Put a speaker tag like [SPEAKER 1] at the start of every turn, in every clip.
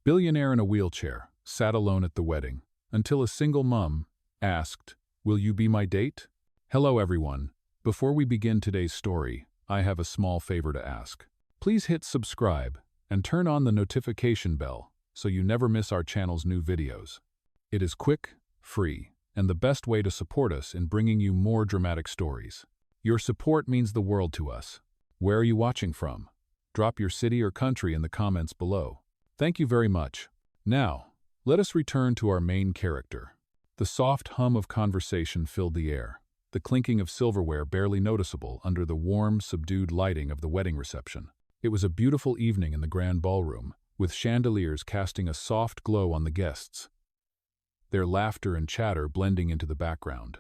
[SPEAKER 1] Billionaire in a wheelchair sat alone at the wedding until a single mum asked, "Will you be my date?" Hello everyone. Before we begin today's story, I have a small favor to ask. Please hit subscribe and turn on the notification bell so you never miss our channel's new videos. It is quick, free, and the best way to support us in bringing you more dramatic stories. Your support means the world to us. Where are you watching from? Drop your city or country in the comments below. Thank you very much. Now, let us return to our main character. The soft hum of conversation filled the air, the clinking of silverware barely noticeable under the warm, subdued lighting of the wedding reception. It was a beautiful evening in the grand ballroom, with chandeliers casting a soft glow on the guests, their laughter and chatter blending into the background.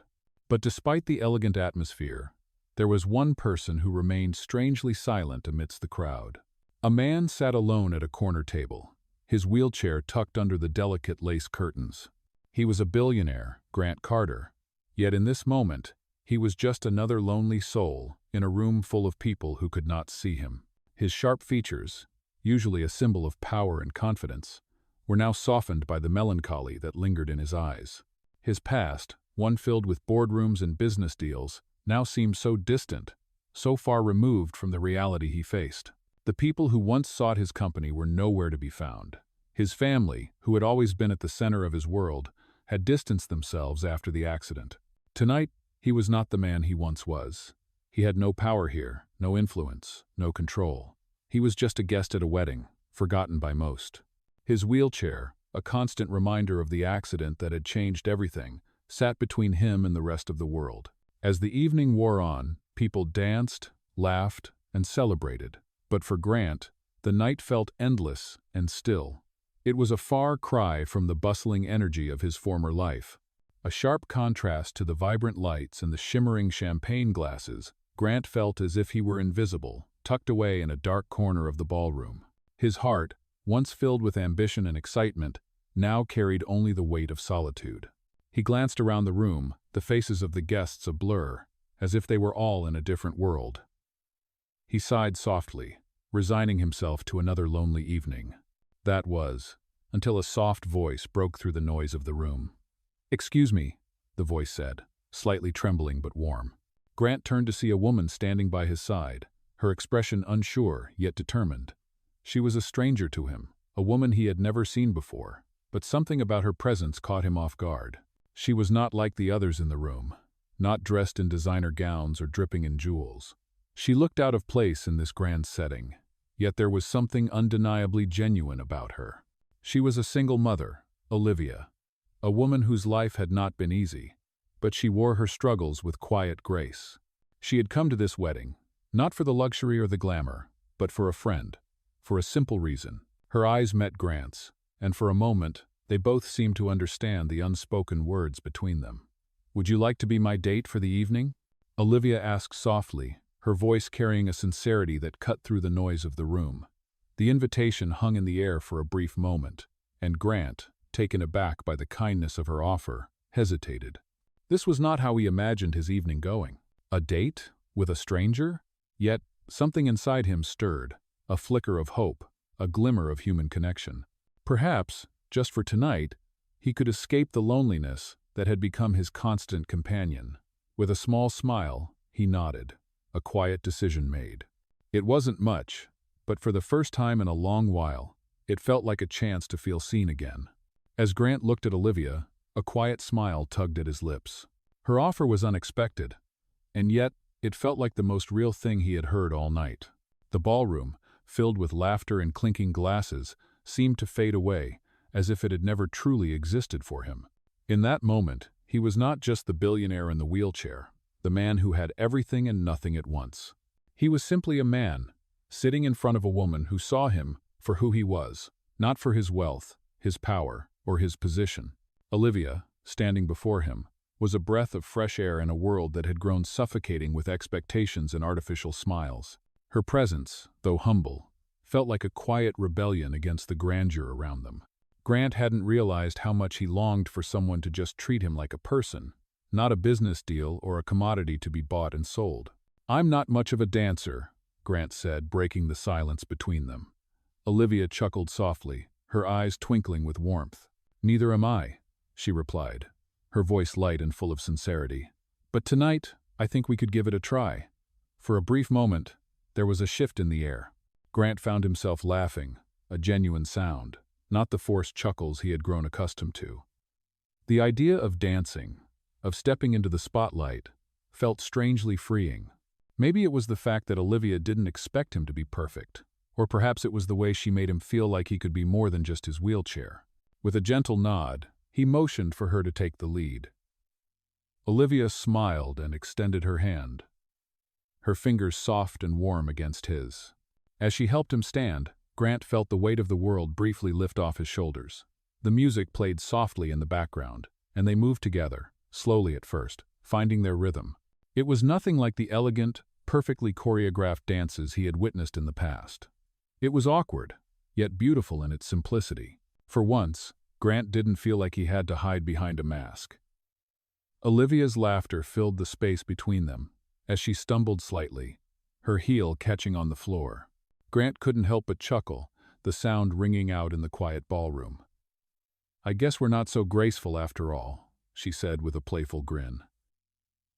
[SPEAKER 1] But despite the elegant atmosphere, there was one person who remained strangely silent amidst the crowd. A man sat alone at a corner table, his wheelchair tucked under the delicate lace curtains. He was a billionaire, Grant Carter, yet in this moment, he was just another lonely soul in a room full of people who could not see him. His sharp features, usually a symbol of power and confidence, were now softened by the melancholy that lingered in his eyes. His past, one filled with boardrooms and business deals, now seemed so distant, so far removed from the reality he faced. The people who once sought his company were nowhere to be found. His family, who had always been at the center of his world, had distanced themselves after the accident. Tonight, he was not the man he once was. He had no power here, no influence, no control. He was just a guest at a wedding, forgotten by most. His wheelchair, a constant reminder of the accident that had changed everything, sat between him and the rest of the world. As the evening wore on, people danced, laughed, and celebrated. But for Grant, the night felt endless and still. It was a far cry from the bustling energy of his former life. A sharp contrast to the vibrant lights and the shimmering champagne glasses, Grant felt as if he were invisible, tucked away in a dark corner of the ballroom. His heart, once filled with ambition and excitement, now carried only the weight of solitude. He glanced around the room, the faces of the guests a blur, as if they were all in a different world. He sighed softly, resigning himself to another lonely evening. That was, until a soft voice broke through the noise of the room. "Excuse me," the voice said, slightly trembling but warm. Grant turned to see a woman standing by his side, her expression unsure yet determined. She was a stranger to him, a woman he had never seen before, but something about her presence caught him off guard. She was not like the others in the room, not dressed in designer gowns or dripping in jewels. She looked out of place in this grand setting, yet there was something undeniably genuine about her. She was a single mother, Olivia, a woman whose life had not been easy, but she wore her struggles with quiet grace. She had come to this wedding, not for the luxury or the glamour, but for a friend, for a simple reason. Her eyes met Grant's, and for a moment, they both seemed to understand the unspoken words between them. "Would you like to be my date for the evening?" Olivia asked softly, her voice carrying a sincerity that cut through the noise of the room. The invitation hung in the air for a brief moment, and Grant, taken aback by the kindness of her offer, hesitated. This was not how he imagined his evening going. A date? With a stranger? Yet, something inside him stirred, a flicker of hope, a glimmer of human connection. Perhaps, just for tonight, he could escape the loneliness that had become his constant companion. With a small smile, he nodded, a quiet decision made. It wasn't much, but for the first time in a long while, it felt like a chance to feel seen again. As Grant looked at Olivia, a quiet smile tugged at his lips. Her offer was unexpected, and yet it felt like the most real thing he had heard all night. The ballroom, filled with laughter and clinking glasses, seemed to fade away, as if it had never truly existed for him. In that moment, he was not just the billionaire in the wheelchair, the man who had everything and nothing at once. He was simply a man, sitting in front of a woman who saw him for who he was, not for his wealth, his power, or his position. Olivia, standing before him, was a breath of fresh air in a world that had grown suffocating with expectations and artificial smiles. Her presence, though humble, felt like a quiet rebellion against the grandeur around them. Grant hadn't realized how much he longed for someone to just treat him like a person, not a business deal or a commodity to be bought and sold. "I'm not much of a dancer," Grant said, breaking the silence between them. Olivia chuckled softly, her eyes twinkling with warmth. "Neither am I," she replied, her voice light and full of sincerity. "But tonight, I think we could give it a try." For a brief moment, there was a shift in the air. Grant found himself laughing, a genuine sound, not the forced chuckles he had grown accustomed to. The idea of dancing, of stepping into the spotlight, felt strangely freeing. Maybe it was the fact that Olivia didn't expect him to be perfect, or perhaps it was the way she made him feel like he could be more than just his wheelchair. With a gentle nod, he motioned for her to take the lead. Olivia smiled and extended her hand, her fingers soft and warm against his. As she helped him stand, Grant felt the weight of the world briefly lift off his shoulders. The music played softly in the background, and they moved together, slowly at first, finding their rhythm. It was nothing like the elegant, perfectly choreographed dances he had witnessed in the past. It was awkward, yet beautiful in its simplicity. For once, Grant didn't feel like he had to hide behind a mask. Olivia's laughter filled the space between them, as she stumbled slightly, her heel catching on the floor. Grant couldn't help but chuckle, the sound ringing out in the quiet ballroom. "I guess we're not so graceful after all," she said with a playful grin.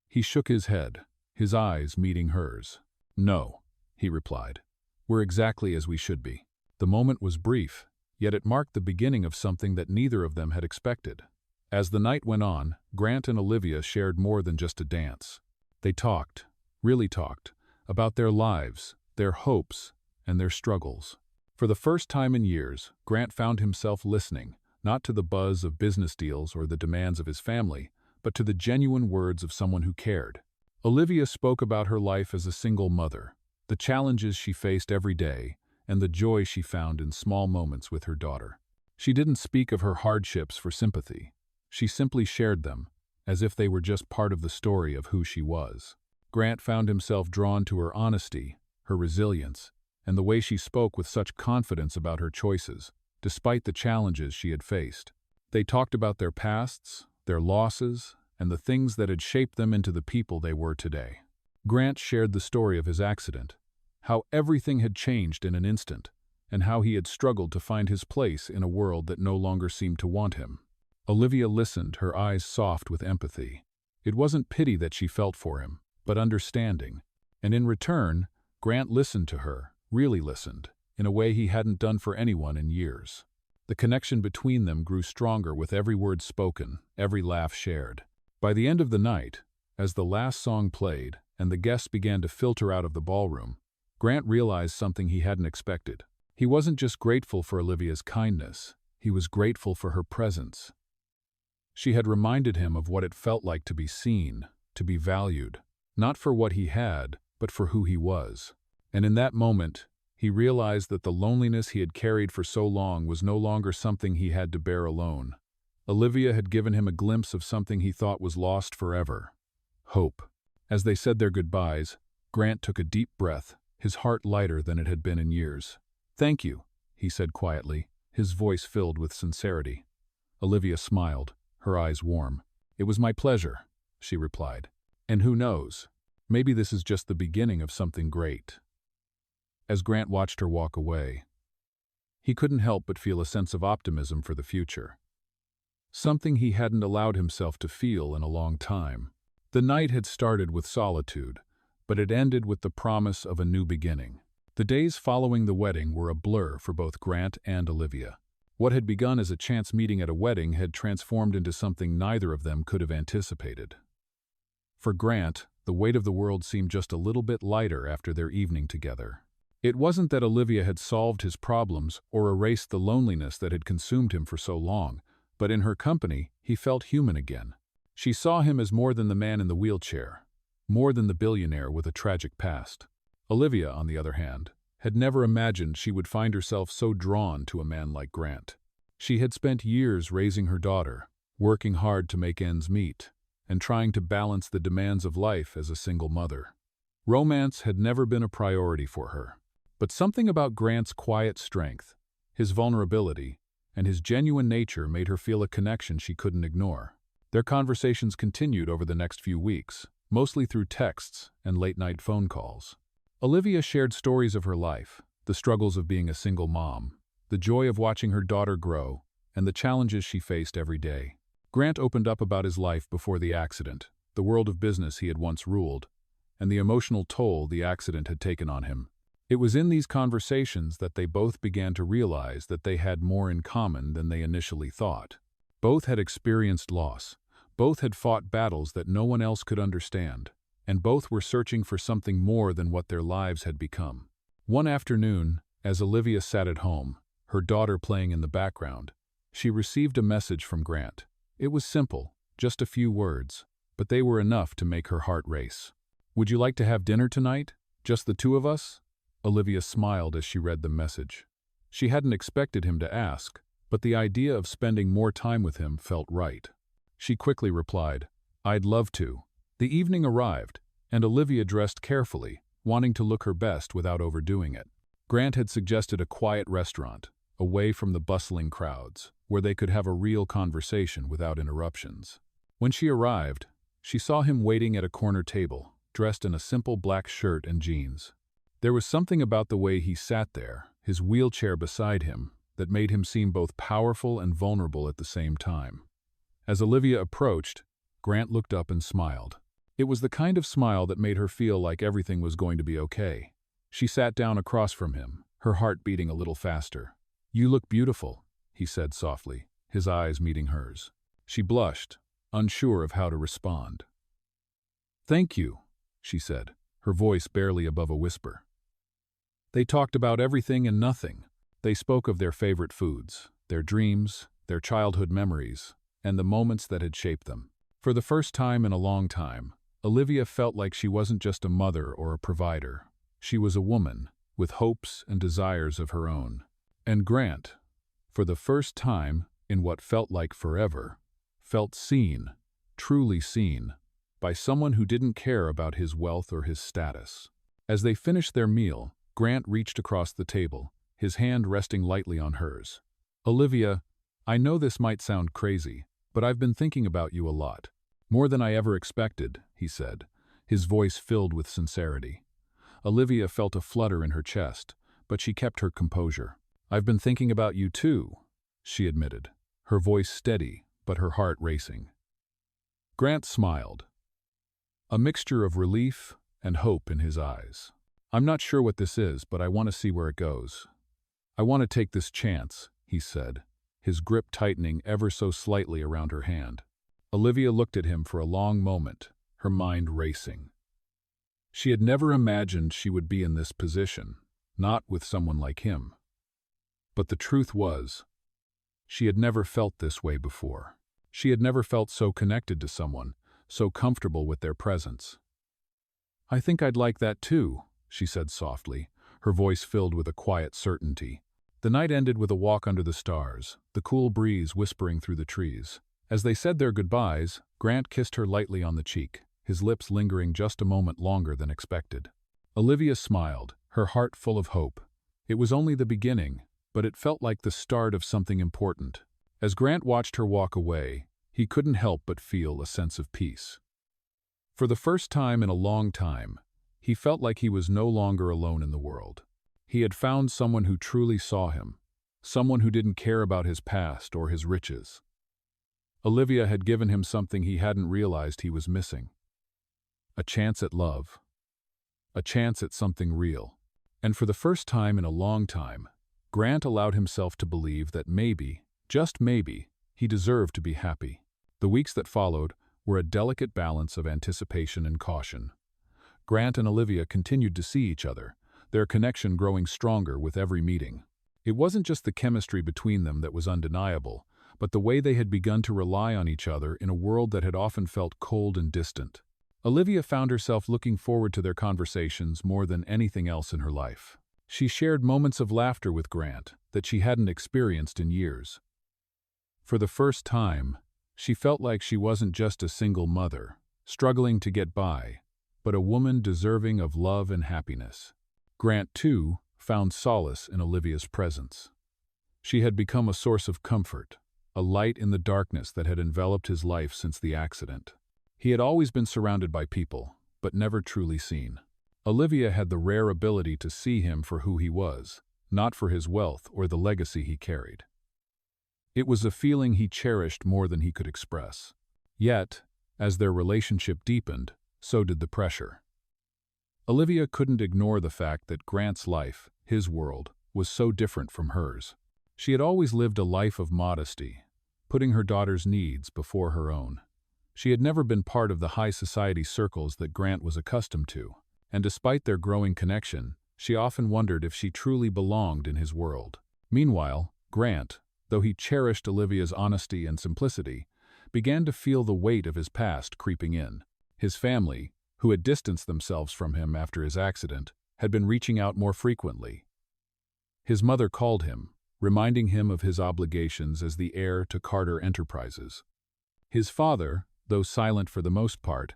[SPEAKER 1] He shook his head, his eyes meeting hers. "No," he replied. "We're exactly as we should be." The moment was brief, yet it marked the beginning of something that neither of them had expected. As the night went on, Grant and Olivia shared more than just a dance. They talked, really talked, about their lives, their hopes, and their struggles. For the first time in years, Grant found himself listening, not to the buzz of business deals or the demands of his family, but to the genuine words of someone who cared. Olivia spoke about her life as a single mother, the challenges she faced every day, and the joy she found in small moments with her daughter. She didn't speak of her hardships for sympathy. She simply shared them, as if they were just part of the story of who she was. Grant found himself drawn to her honesty, her resilience, and the way she spoke with such confidence about her choices, despite the challenges she had faced. They talked about their pasts, their losses, and the things that had shaped them into the people they were today. Grant shared the story of his accident, how everything had changed in an instant, and how he had struggled to find his place in a world that no longer seemed to want him. Olivia listened, her eyes soft with empathy. It wasn't pity that she felt for him, but understanding. And in return, Grant listened to her, really listened, in a way he hadn't done for anyone in years. The connection between them grew stronger with every word spoken, every laugh shared. By the end of the night, as the last song played and the guests began to filter out of the ballroom, Grant realized something he hadn't expected. He wasn't just grateful for Olivia's kindness, he was grateful for her presence. She had reminded him of what it felt like to be seen, to be valued, not for what he had, but for who he was. And in that moment, he realized that the loneliness he had carried for so long was no longer something he had to bear alone. Olivia had given him a glimpse of something he thought was lost forever: hope. As they said their goodbyes, Grant took a deep breath, his heart lighter than it had been in years. "Thank you," he said quietly, his voice filled with sincerity. Olivia smiled, her eyes warm. "It was my pleasure," she replied. "And who knows, maybe this is just the beginning of something great." As Grant watched her walk away, he couldn't help but feel a sense of optimism for the future. Something he hadn't allowed himself to feel in a long time. The night had started with solitude, but it ended with the promise of a new beginning. The days following the wedding were a blur for both Grant and Olivia. What had begun as a chance meeting at a wedding had transformed into something neither of them could have anticipated. For Grant, the weight of the world seemed just a little bit lighter after their evening together. It wasn't that Olivia had solved his problems or erased the loneliness that had consumed him for so long, but in her company, he felt human again. She saw him as more than the man in the wheelchair, more than the billionaire with a tragic past. Olivia, on the other hand, had never imagined she would find herself so drawn to a man like Grant. She had spent years raising her daughter, working hard to make ends meet, and trying to balance the demands of life as a single mother. Romance had never been a priority for her. But something about Grant's quiet strength, his vulnerability, and his genuine nature made her feel a connection she couldn't ignore. Their conversations continued over the next few weeks, mostly through texts and late-night phone calls. Olivia shared stories of her life, the struggles of being a single mom, the joy of watching her daughter grow, and the challenges she faced every day. Grant opened up about his life before the accident, the world of business he had once ruled, and the emotional toll the accident had taken on him. It was in these conversations that they both began to realize that they had more in common than they initially thought. Both had experienced loss, both had fought battles that no one else could understand, and both were searching for something more than what their lives had become. One afternoon, as Olivia sat at home, her daughter playing in the background, she received a message from Grant. It was simple, just a few words, but they were enough to make her heart race. "Would you like to have dinner tonight? Just the two of us?" Olivia smiled as she read the message. She hadn't expected him to ask, but the idea of spending more time with him felt right. She quickly replied, "I'd love to." The evening arrived, and Olivia dressed carefully, wanting to look her best without overdoing it. Grant had suggested a quiet restaurant, away from the bustling crowds, where they could have a real conversation without interruptions. When she arrived, she saw him waiting at a corner table, dressed in a simple black shirt and jeans. There was something about the way he sat there, his wheelchair beside him, that made him seem both powerful and vulnerable at the same time. As Olivia approached, Grant looked up and smiled. It was the kind of smile that made her feel like everything was going to be okay. She sat down across from him, her heart beating a little faster. "You look beautiful," he said softly, his eyes meeting hers. She blushed, unsure of how to respond. "Thank you," she said, her voice barely above a whisper. They talked about everything and nothing. They spoke of their favorite foods, their dreams, their childhood memories, and the moments that had shaped them. For the first time in a long time, Olivia felt like she wasn't just a mother or a provider. She was a woman, with hopes and desires of her own. And Grant, for the first time in what felt like forever, felt seen, truly seen, by someone who didn't care about his wealth or his status. As they finished their meal, Grant reached across the table, his hand resting lightly on hers. "Olivia, I know this might sound crazy, but I've been thinking about you a lot. More than I ever expected," he said, his voice filled with sincerity. Olivia felt a flutter in her chest, but she kept her composure. "I've been thinking about you too," she admitted, her voice steady but her heart racing. Grant smiled, a mixture of relief and hope in his eyes. "I'm not sure what this is, but I want to see where it goes. I want to take this chance," he said, his grip tightening ever so slightly around her hand. Olivia looked at him for a long moment, her mind racing. She had never imagined she would be in this position, not with someone like him. But the truth was, she had never felt this way before. She had never felt so connected to someone, so comfortable with their presence. "I think I'd like that too," she said softly, her voice filled with a quiet certainty. The night ended with a walk under the stars, the cool breeze whispering through the trees. As they said their goodbyes, Grant kissed her lightly on the cheek, his lips lingering just a moment longer than expected. Olivia smiled, her heart full of hope. It was only the beginning, but it felt like the start of something important. As Grant watched her walk away, he couldn't help but feel a sense of peace. For the first time in a long time, he felt like he was no longer alone in the world. He had found someone who truly saw him, someone who didn't care about his past or his riches. Olivia had given him something he hadn't realized he was missing. A chance at love. A chance at something real. And for the first time in a long time, Grant allowed himself to believe that maybe, just maybe, he deserved to be happy. The weeks that followed were a delicate balance of anticipation and caution. Grant and Olivia continued to see each other, their connection growing stronger with every meeting. It wasn't just the chemistry between them that was undeniable, but the way they had begun to rely on each other in a world that had often felt cold and distant. Olivia found herself looking forward to their conversations more than anything else in her life. She shared moments of laughter with Grant that she hadn't experienced in years. For the first time, she felt like she wasn't just a single mother, struggling to get by, but a woman deserving of love and happiness. Grant, too, found solace in Olivia's presence. She had become a source of comfort, a light in the darkness that had enveloped his life since the accident. He had always been surrounded by people, but never truly seen. Olivia had the rare ability to see him for who he was, not for his wealth or the legacy he carried. It was a feeling he cherished more than he could express. Yet, as their relationship deepened, so did the pressure. Olivia couldn't ignore the fact that Grant's life, his world, was so different from hers. She had always lived a life of modesty, putting her daughter's needs before her own. She had never been part of the high society circles that Grant was accustomed to, and despite their growing connection, she often wondered if she truly belonged in his world. Meanwhile, Grant, though he cherished Olivia's honesty and simplicity, began to feel the weight of his past creeping in. His family, who had distanced themselves from him after his accident, had been reaching out more frequently. His mother called him, reminding him of his obligations as the heir to Carter Enterprises. His father, though silent for the most part,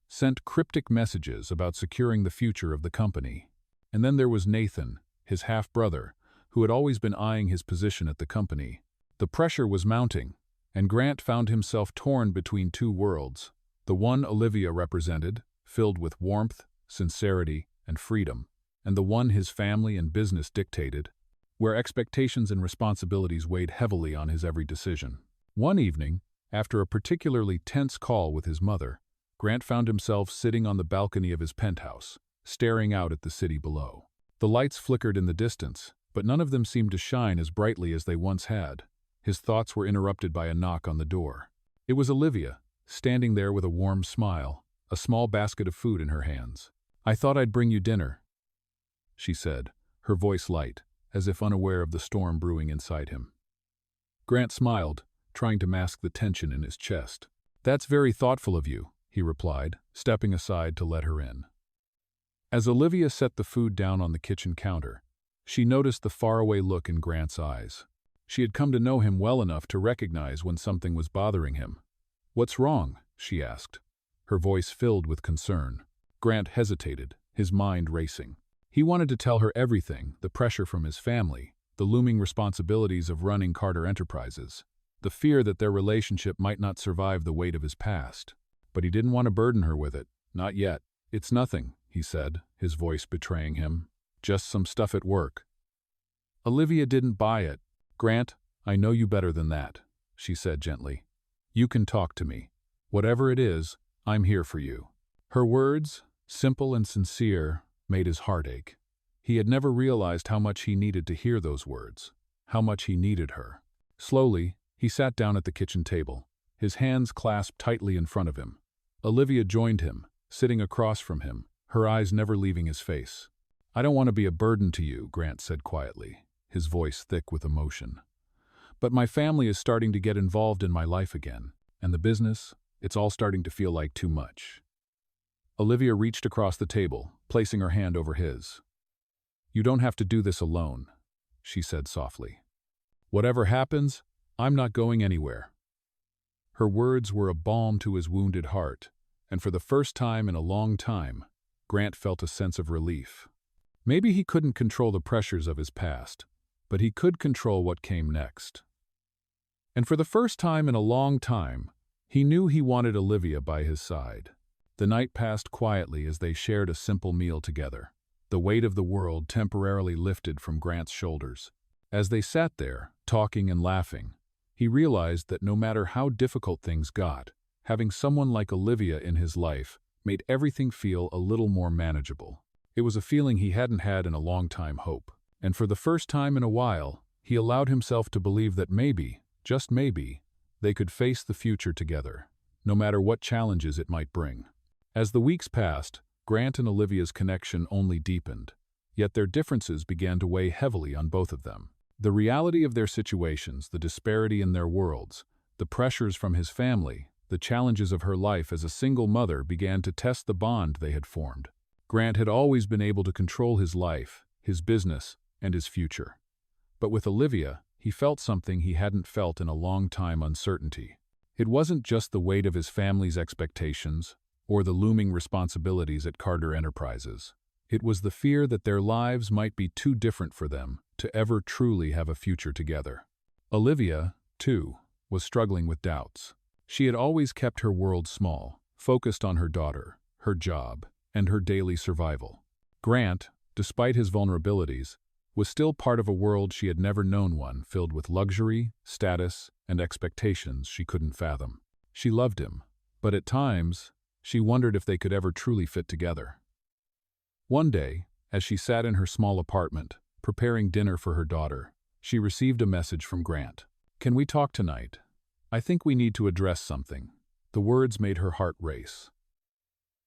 [SPEAKER 1] sent cryptic messages about securing the future of the company. And then there was Nathan, his half-brother, who had always been eyeing his position at the company. The pressure was mounting, and Grant found himself torn between two worlds. The one Olivia represented, filled with warmth, sincerity, and freedom, and the one his family and business dictated, where expectations and responsibilities weighed heavily on his every decision. One evening, after a particularly tense call with his mother, Grant found himself sitting on the balcony of his penthouse, staring out at the city below. The lights flickered in the distance, but none of them seemed to shine as brightly as they once had. His thoughts were interrupted by a knock on the door. It was Olivia, standing there with a warm smile, a small basket of food in her hands. "I thought I'd bring you dinner," she said, her voice light, as if unaware of the storm brewing inside him. Grant smiled, trying to mask the tension in his chest. "That's very thoughtful of you," he replied, stepping aside to let her in. As Olivia set the food down on the kitchen counter, she noticed the faraway look in Grant's eyes. She had come to know him well enough to recognize when something was bothering him. "What's wrong?" she asked, her voice filled with concern. Grant hesitated, his mind racing. He wanted to tell her everything, the pressure from his family, the looming responsibilities of running Carter Enterprises, the fear that their relationship might not survive the weight of his past. But he didn't want to burden her with it, not yet. "It's nothing," he said, his voice betraying him. "Just some stuff at work." Olivia didn't buy it. "Grant, I know you better than that," she said gently. "You can talk to me. Whatever it is, I'm here for you." Her words, simple and sincere, made his heart ache. He had never realized how much he needed to hear those words, how much he needed her. Slowly, he sat down at the kitchen table, his hands clasped tightly in front of him. Olivia joined him, sitting across from him, her eyes never leaving his face. "I don't want to be a burden to you," Grant said quietly, his voice thick with emotion. "But my family is starting to get involved in my life again, and the business, it's all starting to feel like too much." Olivia reached across the table, placing her hand over his. "You don't have to do this alone," she said softly. "Whatever happens, I'm not going anywhere." Her words were a balm to his wounded heart, and for the first time in a long time, Grant felt a sense of relief. Maybe he couldn't control the pressures of his past, but he could control what came next. And for the first time in a long time, he knew he wanted Olivia by his side. The night passed quietly as they shared a simple meal together. The weight of the world temporarily lifted from Grant's shoulders. As they sat there, talking and laughing, he realized that no matter how difficult things got, having someone like Olivia in his life made everything feel a little more manageable. It was a feeling he hadn't had in a long time. Hope. And for the first time in a while, he allowed himself to believe that maybe, just maybe, they could face the future together, no matter what challenges it might bring. As the weeks passed, Grant and Olivia's connection only deepened, yet their differences began to weigh heavily on both of them. The reality of their situations, the disparity in their worlds, the pressures from his family, the challenges of her life as a single mother began to test the bond they had formed. Grant had always been able to control his life, his business, and his future. But with Olivia, he felt something he hadn't felt in a long time: uncertainty. It wasn't just the weight of his family's expectations, or the looming responsibilities at Carter Enterprises. It was the fear that their lives might be too different for them to ever truly have a future together. Olivia, too, was struggling with doubts. She had always kept her world small, focused on her daughter, her job, and her daily survival. Grant, despite his vulnerabilities, was still part of a world she had never known, one filled with luxury, status, and expectations she couldn't fathom. She loved him, but at times, she wondered if they could ever truly fit together. One day, as she sat in her small apartment, preparing dinner for her daughter, she received a message from Grant. "Can we talk tonight? I think we need to address something." The words made her heart race.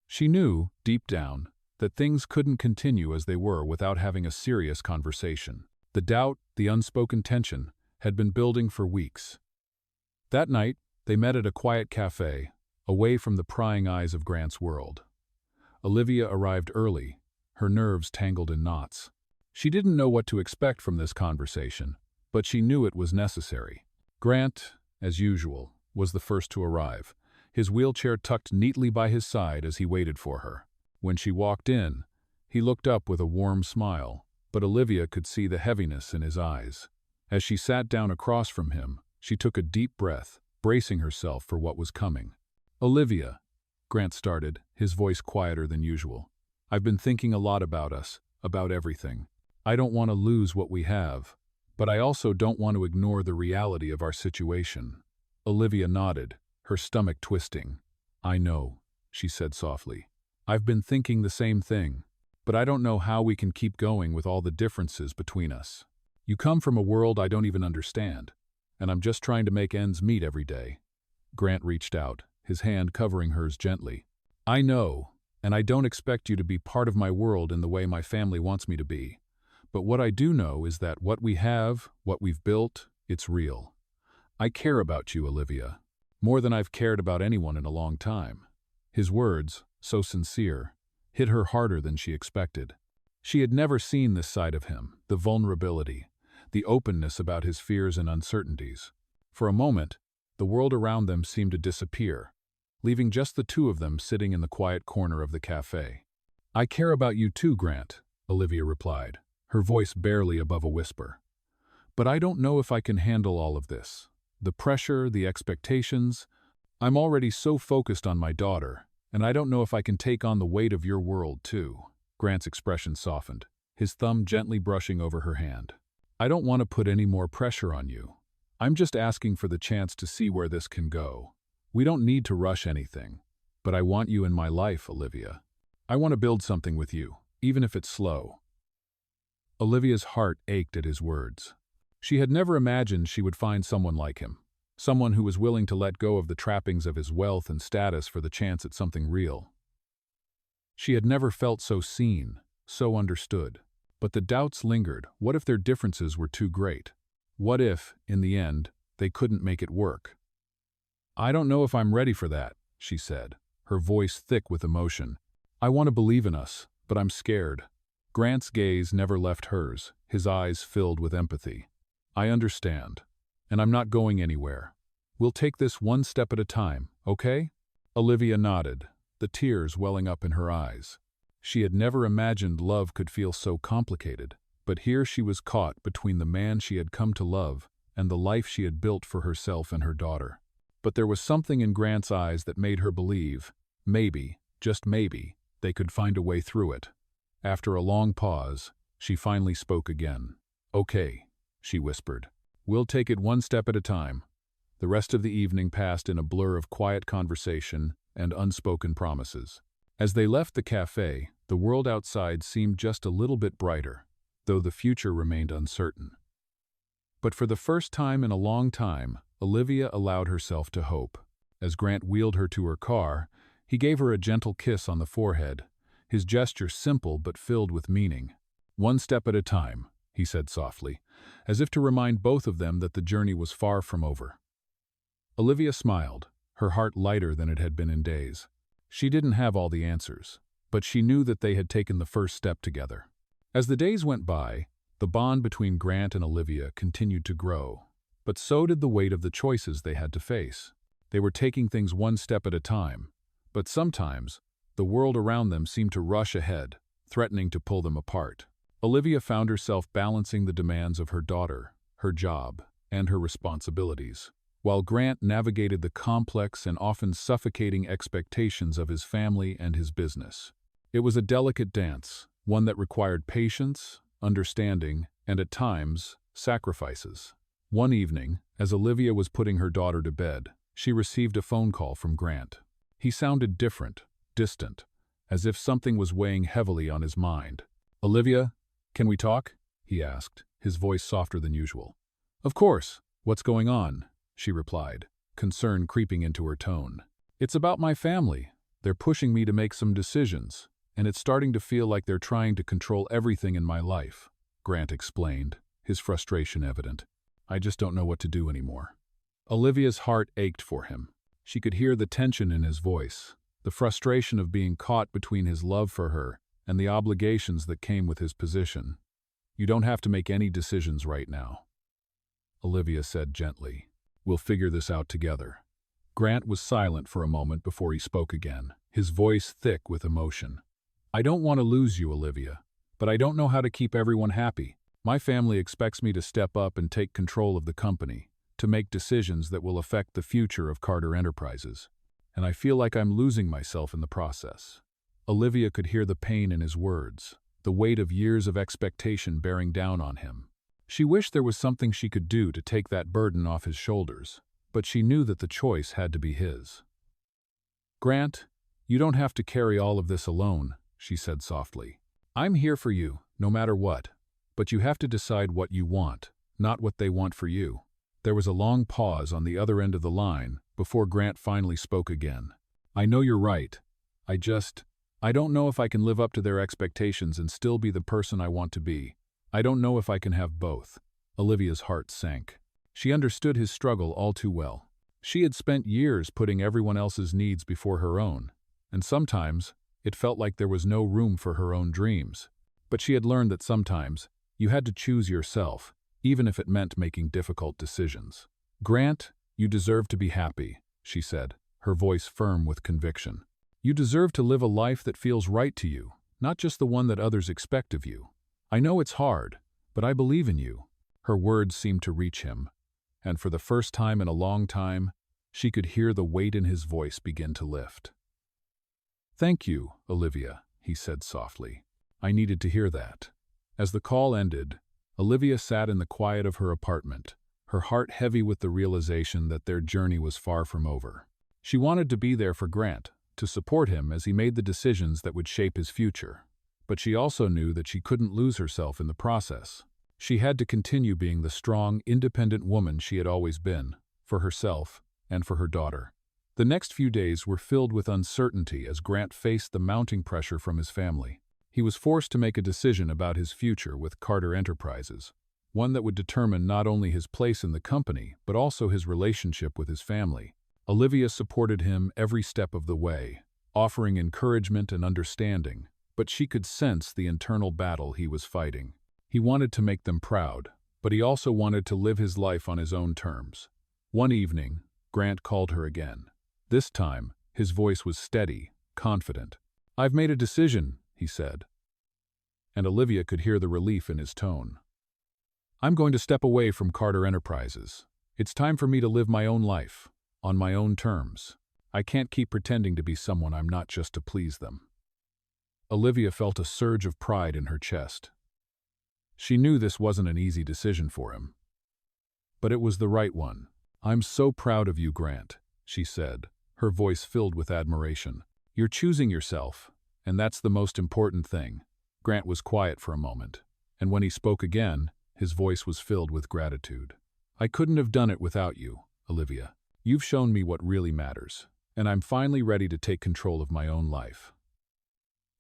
[SPEAKER 1] She knew, deep down, that things couldn't continue as they were without having a serious conversation. The doubt, the unspoken tension, had been building for weeks. That night, they met at a quiet cafe, away from the prying eyes of Grant's world. Olivia arrived early, her nerves tangled in knots. She didn't know what to expect from this conversation, but she knew it was necessary. Grant, as usual, was the first to arrive, his wheelchair tucked neatly by his side as he waited for her. When she walked in, he looked up with a warm smile, but Olivia could see the heaviness in his eyes. As she sat down across from him, she took a deep breath, bracing herself for what was coming. "Olivia," Grant started, his voice quieter than usual. "I've been thinking a lot about us, about everything. I don't want to lose what we have, but I also don't want to ignore the reality of our situation." Olivia nodded, her stomach twisting. "I know," she said softly. "I've been thinking the same thing, but I don't know how we can keep going with all the differences between us. You come from a world I don't even understand, and I'm just trying to make ends meet every day." Grant reached out, his hand covering hers gently. "I know, and I don't expect you to be part of my world in the way my family wants me to be. But what I do know is that what we have, what we've built, it's real. I care about you, Olivia, more than I've cared about anyone in a long time." His words, so sincere, hit her harder than she expected. She had never seen this side of him, the vulnerability, the openness about his fears and uncertainties. For a moment, the world around them seemed to disappear, leaving just the two of them sitting in the quiet corner of the cafe. "I care about you too, Grant," Olivia replied, her voice barely above a whisper. "But I don't know if I can handle all of this. The pressure, the expectations. I'm already so focused on my daughter, and I don't know if I can take on the weight of your world too." Grant's expression softened, his thumb gently brushing over her hand. "I don't want to put any more pressure on you. I'm just asking for the chance to see where this can go. We don't need to rush anything, but I want you in my life, Olivia. I want to build something with you, even if it's slow." Olivia's heart ached at his words. She had never imagined she would find someone like him, someone who was willing to let go of the trappings of his wealth and status for the chance at something real. She had never felt so seen, so understood. But the doubts lingered. What if their differences were too great? What if, in the end, they couldn't make it work? "I don't know if I'm ready for that," she said, her voice thick with emotion. "I want to believe in us, but I'm scared." Grant's gaze never left hers, his eyes filled with empathy. "I understand, and I'm not going anywhere. We'll take this one step at a time, okay?" Olivia nodded, the tears welling up in her eyes. She had never imagined love could feel so complicated, but here she was caught between the man she had come to love and the life she had built for herself and her daughter. But there was something in Grant's eyes that made her believe, maybe, just maybe, they could find a way through it. After a long pause, she finally spoke again. "Okay," she whispered. "We'll take it one step at a time." The rest of the evening passed in a blur of quiet conversation and unspoken promises. As they left the cafe, the world outside seemed just a little bit brighter, though the future remained uncertain. But for the first time in a long time, Olivia allowed herself to hope. As Grant wheeled her to her car, he gave her a gentle kiss on the forehead, his gesture simple but filled with meaning. "One step at a time," he said softly, as if to remind both of them that the journey was far from over. Olivia smiled, her heart lighter than it had been in days. She didn't have all the answers, but she knew that they had taken the first step together. As the days went by, the bond between Grant and Olivia continued to grow, but so did the weight of the choices they had to face. They were taking things one step at a time, but sometimes the world around them seemed to rush ahead, threatening to pull them apart. Olivia found herself balancing the demands of her daughter, her job, and her responsibilities, while Grant navigated the complex and often suffocating expectations of his family and his business. It was a delicate dance, one that required patience, understanding, and at times, sacrifices. One evening, as Olivia was putting her daughter to bed, she received a phone call from Grant. He sounded different, distant, as if something was weighing heavily on his mind. "Olivia, can we talk?" he asked, his voice softer than usual. "Of course. What's going on?" she replied, concern creeping into her tone. "It's about my family. They're pushing me to make some decisions, and it's starting to feel like they're trying to control everything in my life," Grant explained, his frustration evident. "I just don't know what to do anymore." Olivia's heart ached for him. She could hear the tension in his voice, the frustration of being caught between his love for her and the obligations that came with his position. "You don't have to make any decisions right now," Olivia said gently. "We'll figure this out together." Grant was silent for a moment before he spoke again, his voice thick with emotion. "I don't want to lose you, Olivia, but I don't know how to keep everyone happy. My family expects me to step up and take control of the company, to make decisions that will affect the future of Carter Enterprises, and I feel like I'm losing myself in the process." Olivia could hear the pain in his words, the weight of years of expectation bearing down on him. She wished there was something she could do to take that burden off his shoulders, but she knew that the choice had to be his. "Grant, you don't have to carry all of this alone," she said softly. "I'm here for you, no matter what, but you have to decide what you want, not what they want for you." There was a long pause on the other end of the line before Grant finally spoke again. "I know you're right. I don't know if I can live up to their expectations and still be the person I want to be. I don't know if I can have both." Olivia's heart sank. She understood his struggle all too well. She had spent years putting everyone else's needs before her own, and sometimes it felt like there was no room for her own dreams. But she had learned that sometimes you had to choose yourself, even if it meant making difficult decisions. "Grant, you deserve to be happy," she said, her voice firm with conviction. "You deserve to live a life that feels right to you, not just the one that others expect of you. I know it's hard, but I believe in you." Her words seemed to reach him, and for the first time in a long time, she could hear the weight in his voice begin to lift. "Thank you, Olivia," he said softly. "I needed to hear that." As the call ended, Olivia sat in the quiet of her apartment, her heart heavy with the realization that their journey was far from over. She wanted to be there for Grant, to support him as he made the decisions that would shape his future. But she also knew that she couldn't lose herself in the process. She had to continue being the strong, independent woman she had always been, for herself and for her daughter. The next few days were filled with uncertainty as Grant faced the mounting pressure from his family. He was forced to make a decision about his future with Carter Enterprises, one that would determine not only his place in the company, but also his relationship with his family. Olivia supported him every step of the way, offering encouragement and understanding, but she could sense the internal battle he was fighting. He wanted to make them proud, but he also wanted to live his life on his own terms. One evening, Grant called her again. This time, his voice was steady, confident. "I've made a decision," he said, and Olivia could hear the relief in his tone. "I'm going to step away from Carter Enterprises. It's time for me to live my own life, on my own terms. I can't keep pretending to be someone I'm not just to please them." Olivia felt a surge of pride in her chest. She knew this wasn't an easy decision for him, but it was the right one. "I'm so proud of you, Grant," she said, her voice filled with admiration. "You're choosing yourself, and that's the most important thing." Grant was quiet for a moment, and when he spoke again, his voice was filled with gratitude. "I couldn't have done it without you, Olivia. You've shown me what really matters, and I'm finally ready to take control of my own life."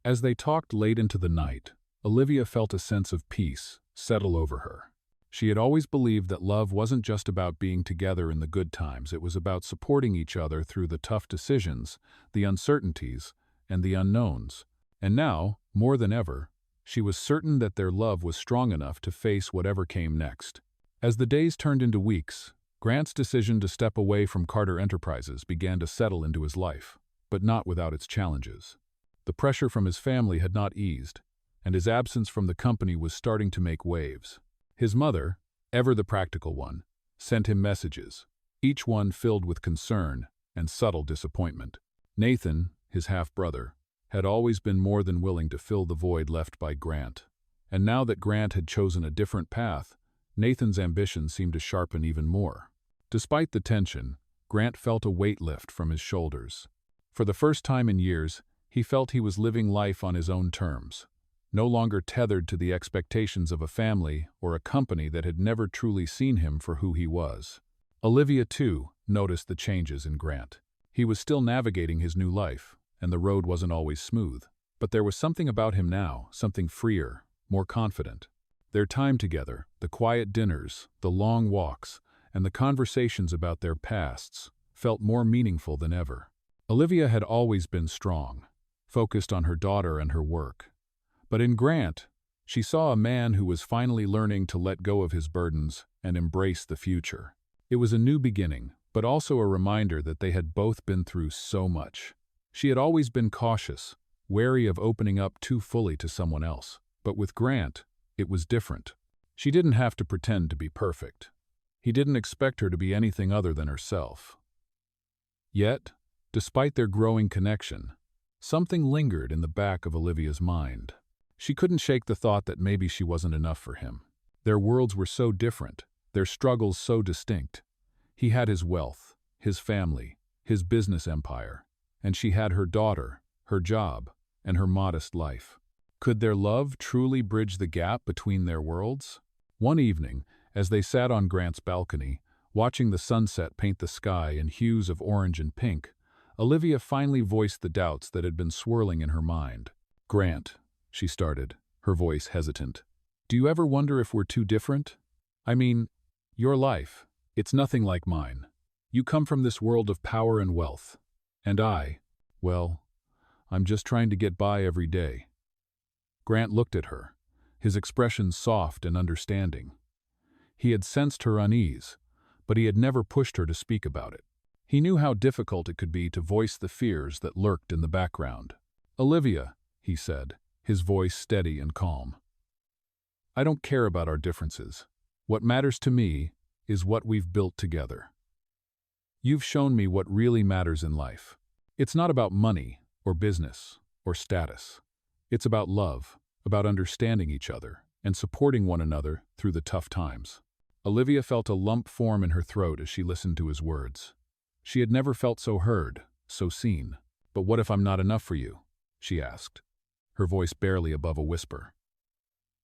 [SPEAKER 1] As they talked late into the night, Olivia felt a sense of peace settle over her. She had always believed that love wasn't just about being together in the good times, it was about supporting each other through the tough decisions, the uncertainties, and the unknowns. And now, more than ever, she was certain that their love was strong enough to face whatever came next. As the days turned into weeks, Grant's decision to step away from Carter Enterprises began to settle into his life, but not without its challenges. The pressure from his family had not eased, and his absence from the company was starting to make waves. His mother, ever the practical one, sent him messages, each one filled with concern and subtle disappointment. Nathan, his half-brother, had always been more than willing to fill the void left by Grant, And now that Grant had chosen a different path, Nathan's ambition seemed to sharpen even more. Despite the tension, Grant felt a weight lift from his shoulders. For the first time in years, he felt he was living life on his own terms, no longer tethered to the expectations of a family or a company that had never truly seen him for who he was. Olivia, too, noticed the changes in Grant. He was still navigating his new life, and the road wasn't always smooth. But there was something about him now, something freer, more confident. Their time together, the quiet dinners, the long walks, and the conversations about their pasts, felt more meaningful than ever. Olivia had always been strong, focused on her daughter and her work. But in Grant, she saw a man who was finally learning to let go of his burdens and embrace the future. It was a new beginning, but also a reminder that they had both been through so much. She had always been cautious, wary of opening up too fully to someone else. But with Grant, it was different. She didn't have to pretend to be perfect. He didn't expect her to be anything other than herself. Yet, despite their growing connection, something lingered in the back of Olivia's mind. She couldn't shake the thought that maybe she wasn't enough for him. Their worlds were so different, their struggles so distinct. He had his wealth, his family, his business empire, and she had her daughter, her job, and her modest life. Could their love truly bridge the gap between their worlds? One evening, as they sat on Grant's balcony, watching the sunset paint the sky in hues of orange and pink, Olivia finally voiced the doubts that had been swirling in her mind. "Grant," she started, her voice hesitant, "do you ever wonder if we're too different? I mean, your life, it's nothing like mine. You come from this world of power and wealth. And well, I'm just trying to get by every day." Grant looked at her, his expression soft and understanding. He had sensed her unease, but he had never pushed her to speak about it. He knew how difficult it could be to voice the fears that lurked in the background. "Olivia," he said, his voice steady and calm, "I don't care about our differences. What matters to me is what we've built together. You've shown me what really matters in life. It's not about money or business or status. It's about love, about understanding each other, and supporting one another through the tough times." Olivia felt a lump form in her throat as she listened to his words. She had never felt so heard, so seen. "But what if I'm not enough for you?" she asked, her voice barely above a whisper.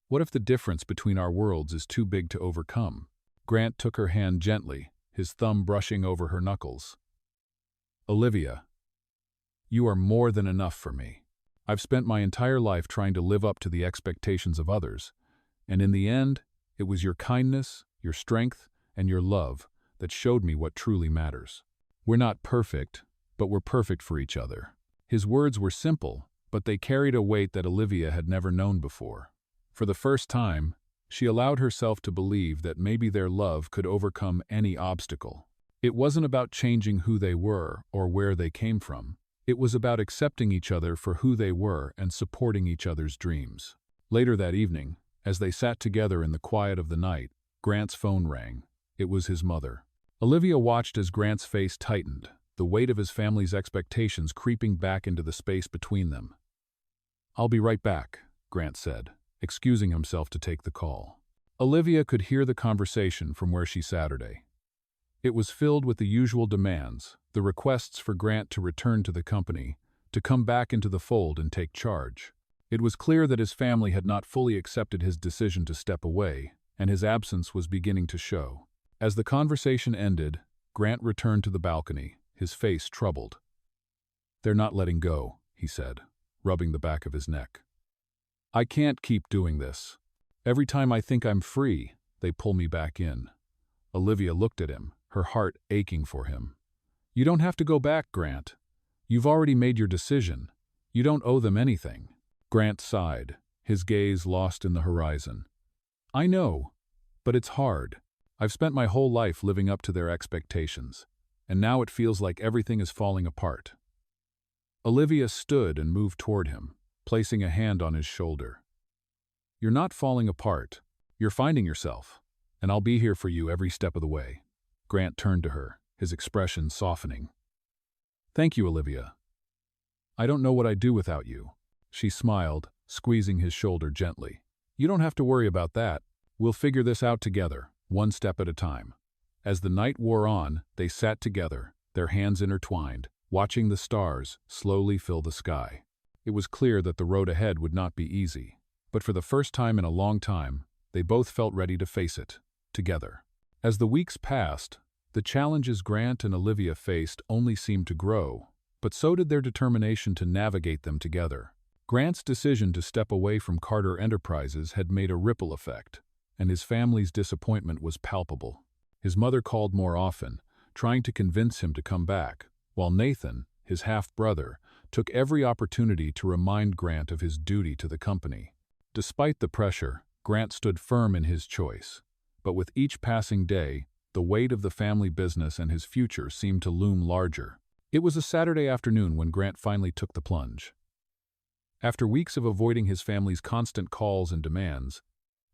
[SPEAKER 1] "What if the difference between our worlds is too big to overcome?" Grant took her hand gently, his thumb brushing over her knuckles. "Olivia, you are more than enough for me. I've spent my entire life trying to live up to the expectations of others, and in the end, it was your kindness, your strength, and your love that showed me what truly matters. We're not perfect, but we're perfect for each other." His words were simple, but they carried a weight that Olivia had never known before. For the first time, she allowed herself to believe that maybe their love could overcome any obstacle. It wasn't about changing who they were or where they came from. It was about accepting each other for who they were and supporting each other's dreams. Later that evening, as they sat together in the quiet of the night, Grant's phone rang. It was his mother. Olivia watched as Grant's face tightened, the weight of his family's expectations creeping back into the space between them. "I'll be right back," Grant said, excusing himself to take the call. Olivia could hear the conversation from where she sat. It was filled with the usual demands, the requests for Grant to return to the company, to come back into the fold and take charge. It was clear that his family had not fully accepted his decision to step away, and his absence was beginning to show. As the conversation ended, Grant returned to the balcony, his face troubled. "They're not letting go," he said, rubbing the back of his neck. "I can't keep doing this. Every time I think I'm free, they pull me back in." Olivia looked at him, her heart aching for him. "You don't have to go back, Grant. You've already made your decision. You don't owe them anything." Grant sighed, his gaze lost in the horizon. "I know, but it's hard. I've spent my whole life living up to their expectations, and now it feels like everything is falling apart." Olivia stood and moved toward him, placing a hand on his shoulder. "You're not falling apart. You're finding yourself, and I'll be here for you every step of the way." Grant turned to her, his expression softening. "Thank you, Olivia. I don't know what I'd do without you." She smiled, squeezing his shoulder gently. You don't have to worry about that. We'll figure this out together, one step at a time. As the night wore on, they sat together, their hands intertwined, watching the stars slowly fill the sky. It was clear that the road ahead would not be easy, but for the first time in a long time, they both felt ready to face it, together. As the weeks passed, the challenges Grant and Olivia faced only seemed to grow, but so did their determination to navigate them together. Grant's decision to step away from Carter Enterprises had made a ripple effect, and his family's disappointment was palpable. His mother called more often, trying to convince him to come back, while Nathan, his half-brother, took every opportunity to remind Grant of his duty to the company. Despite the pressure, Grant stood firm in his choice, but with each passing day, the weight of the family business and his future seemed to loom larger. It was a Saturday afternoon when Grant finally took the plunge. After weeks of avoiding his family's constant calls and demands,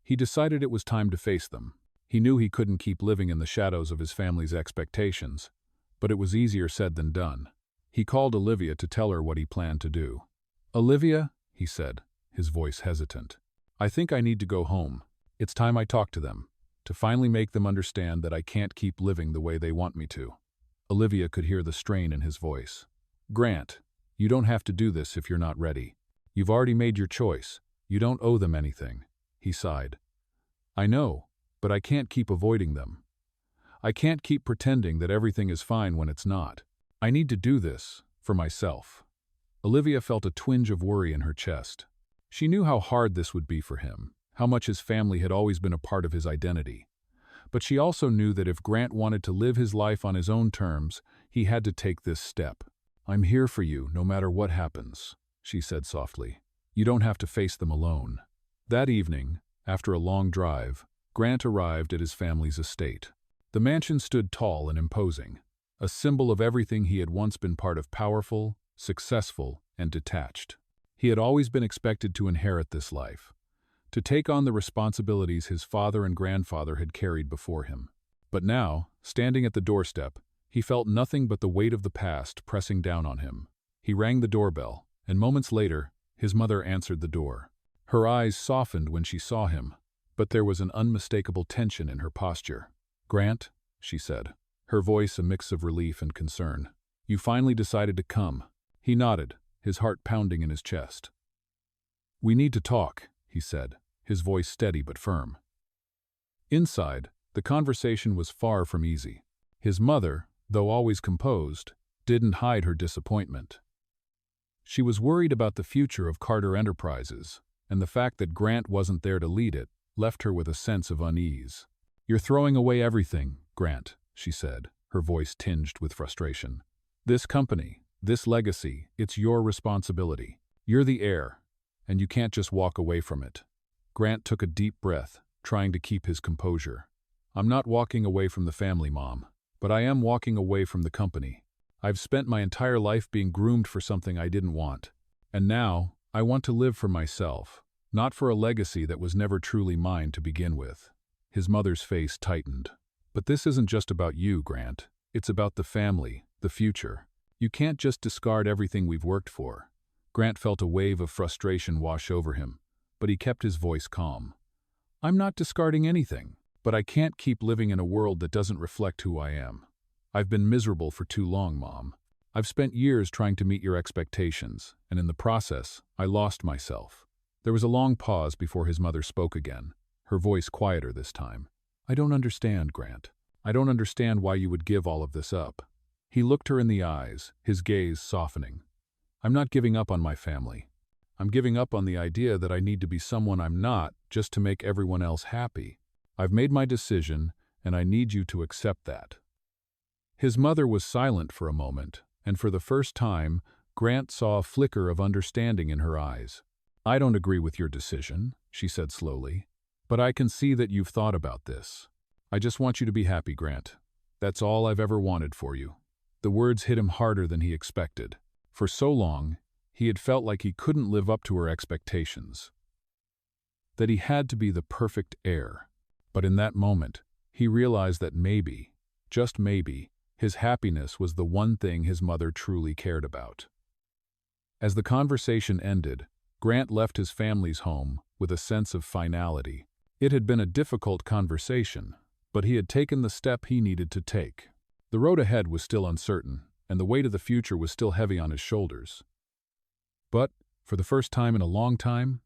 [SPEAKER 1] he decided it was time to face them. He knew he couldn't keep living in the shadows of his family's expectations, but it was easier said than done. He called Olivia to tell her what he planned to do. "Olivia," he said, his voice hesitant, "I think I need to go home. It's time I talk to them, to finally make them understand that I can't keep living the way they want me to." Olivia could hear the strain in his voice. "Grant, you don't have to do this if you're not ready. You've already made your choice. You don't owe them anything," he sighed. "I know, but I can't keep avoiding them. I can't keep pretending that everything is fine when it's not. I need to do this, for myself." Olivia felt a twinge of worry in her chest. She knew how hard this would be for him, how much his family had always been a part of his identity. But she also knew that if Grant wanted to live his life on his own terms, he had to take this step. "I'm here for you, no matter what happens," she said softly. "You don't have to face them alone." That evening, after a long drive, Grant arrived at his family's estate. The mansion stood tall and imposing, a symbol of everything he had once been part of: powerful, successful, and detached. He had always been expected to inherit this life, to take on the responsibilities his father and grandfather had carried before him. But now, standing at the doorstep, he felt nothing but the weight of the past pressing down on him. He rang the doorbell, and moments later, his mother answered the door. Her eyes softened when she saw him, but there was an unmistakable tension in her posture. "Grant," she said, her voice a mix of relief and concern, "you finally decided to come." He nodded, his heart pounding in his chest. "We need to talk," he said, his voice steady but firm. Inside, the conversation was far from easy. His mother, though always composed, didn't hide her disappointment. She was worried about the future of Carter Enterprises, and the fact that Grant wasn't there to lead it left her with a sense of unease. "You're throwing away everything, Grant," she said, her voice tinged with frustration. "This company, this legacy, it's your responsibility. You're the heir, and you can't just walk away from it." Grant took a deep breath, trying to keep his composure. "I'm not walking away from the family, Mom, but I am walking away from the company. I've spent my entire life being groomed for something I didn't want, and now I want to live for myself, not for a legacy that was never truly mine to begin with." His mother's face tightened. "But this isn't just about you, Grant. It's about the family, the future. You can't just discard everything we've worked for." Grant felt a wave of frustration wash over him, but he kept his voice calm. "I'm not discarding anything, but I can't keep living in a world that doesn't reflect who I am. I've been miserable for too long, Mom. I've spent years trying to meet your expectations, and in the process, I lost myself." There was a long pause before his mother spoke again, her voice quieter this time. "I don't understand, Grant. I don't understand why you would give all of this up." He looked her in the eyes, his gaze softening. "I'm not giving up on my family. I'm giving up on the idea that I need to be someone I'm not just to make everyone else happy. I've made my decision, and I need you to accept that." His mother was silent for a moment, and for the first time, Grant saw a flicker of understanding in her eyes. "I don't agree with your decision," she said slowly, "but I can see that you've thought about this. I just want you to be happy, Grant. That's all I've ever wanted for you." The words hit him harder than he expected. For so long, he had felt like he couldn't live up to her expectations, that he had to be the perfect heir. But in that moment, he realized that maybe, just maybe, his happiness was the one thing his mother truly cared about. As the conversation ended, Grant left his family's home with a sense of finality. It had been a difficult conversation, but he had taken the step he needed to take. The road ahead was still uncertain, and the weight of the future was still heavy on his shoulders. But, for the first time in a long time,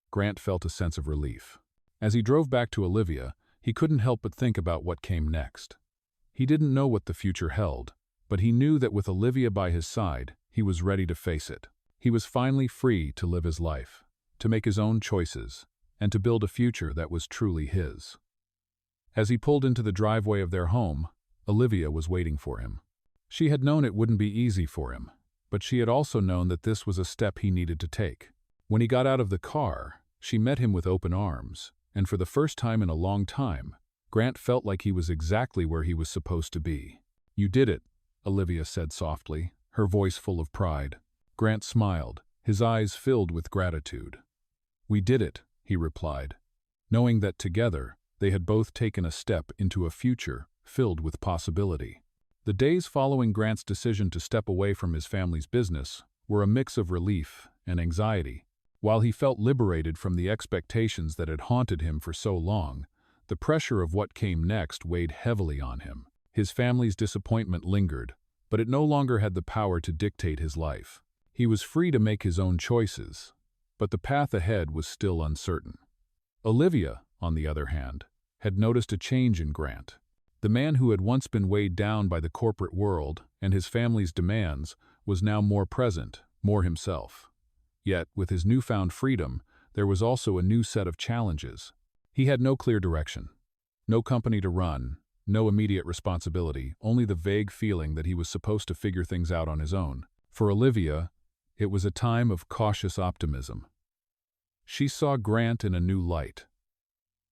[SPEAKER 1] Grant felt a sense of relief. As he drove back to Olivia, he couldn't help but think about what came next. He didn't know what the future held, but he knew that with Olivia by his side, he was ready to face it. He was finally free to live his life, to make his own choices, and to build a future that was truly his. As he pulled into the driveway of their home, Olivia was waiting for him. She had known it wouldn't be easy for him, but she had also known that this was a step he needed to take. When he got out of the car, she met him with open arms, and for the first time in a long time, Grant felt like he was exactly where he was supposed to be. "You did it," Olivia said softly, her voice full of pride. Grant smiled, his eyes filled with gratitude. "We did it," he replied, knowing that together they had both taken a step into a future filled with possibility. The days following Grant's decision to step away from his family's business were a mix of relief and anxiety. While he felt liberated from the expectations that had haunted him for so long, the pressure of what came next weighed heavily on him. His family's disappointment lingered, but it no longer had the power to dictate his life. He was free to make his own choices, but the path ahead was still uncertain. Olivia, on the other hand, had noticed a change in Grant. The man who had once been weighed down by the corporate world and his family's demands was now more present, more himself. Yet, with his newfound freedom, there was also a new set of challenges. He had no clear direction, no company to run, no immediate responsibility, only the vague feeling that he was supposed to figure things out on his own. For Olivia, it was a time of cautious optimism. She saw Grant in a new light,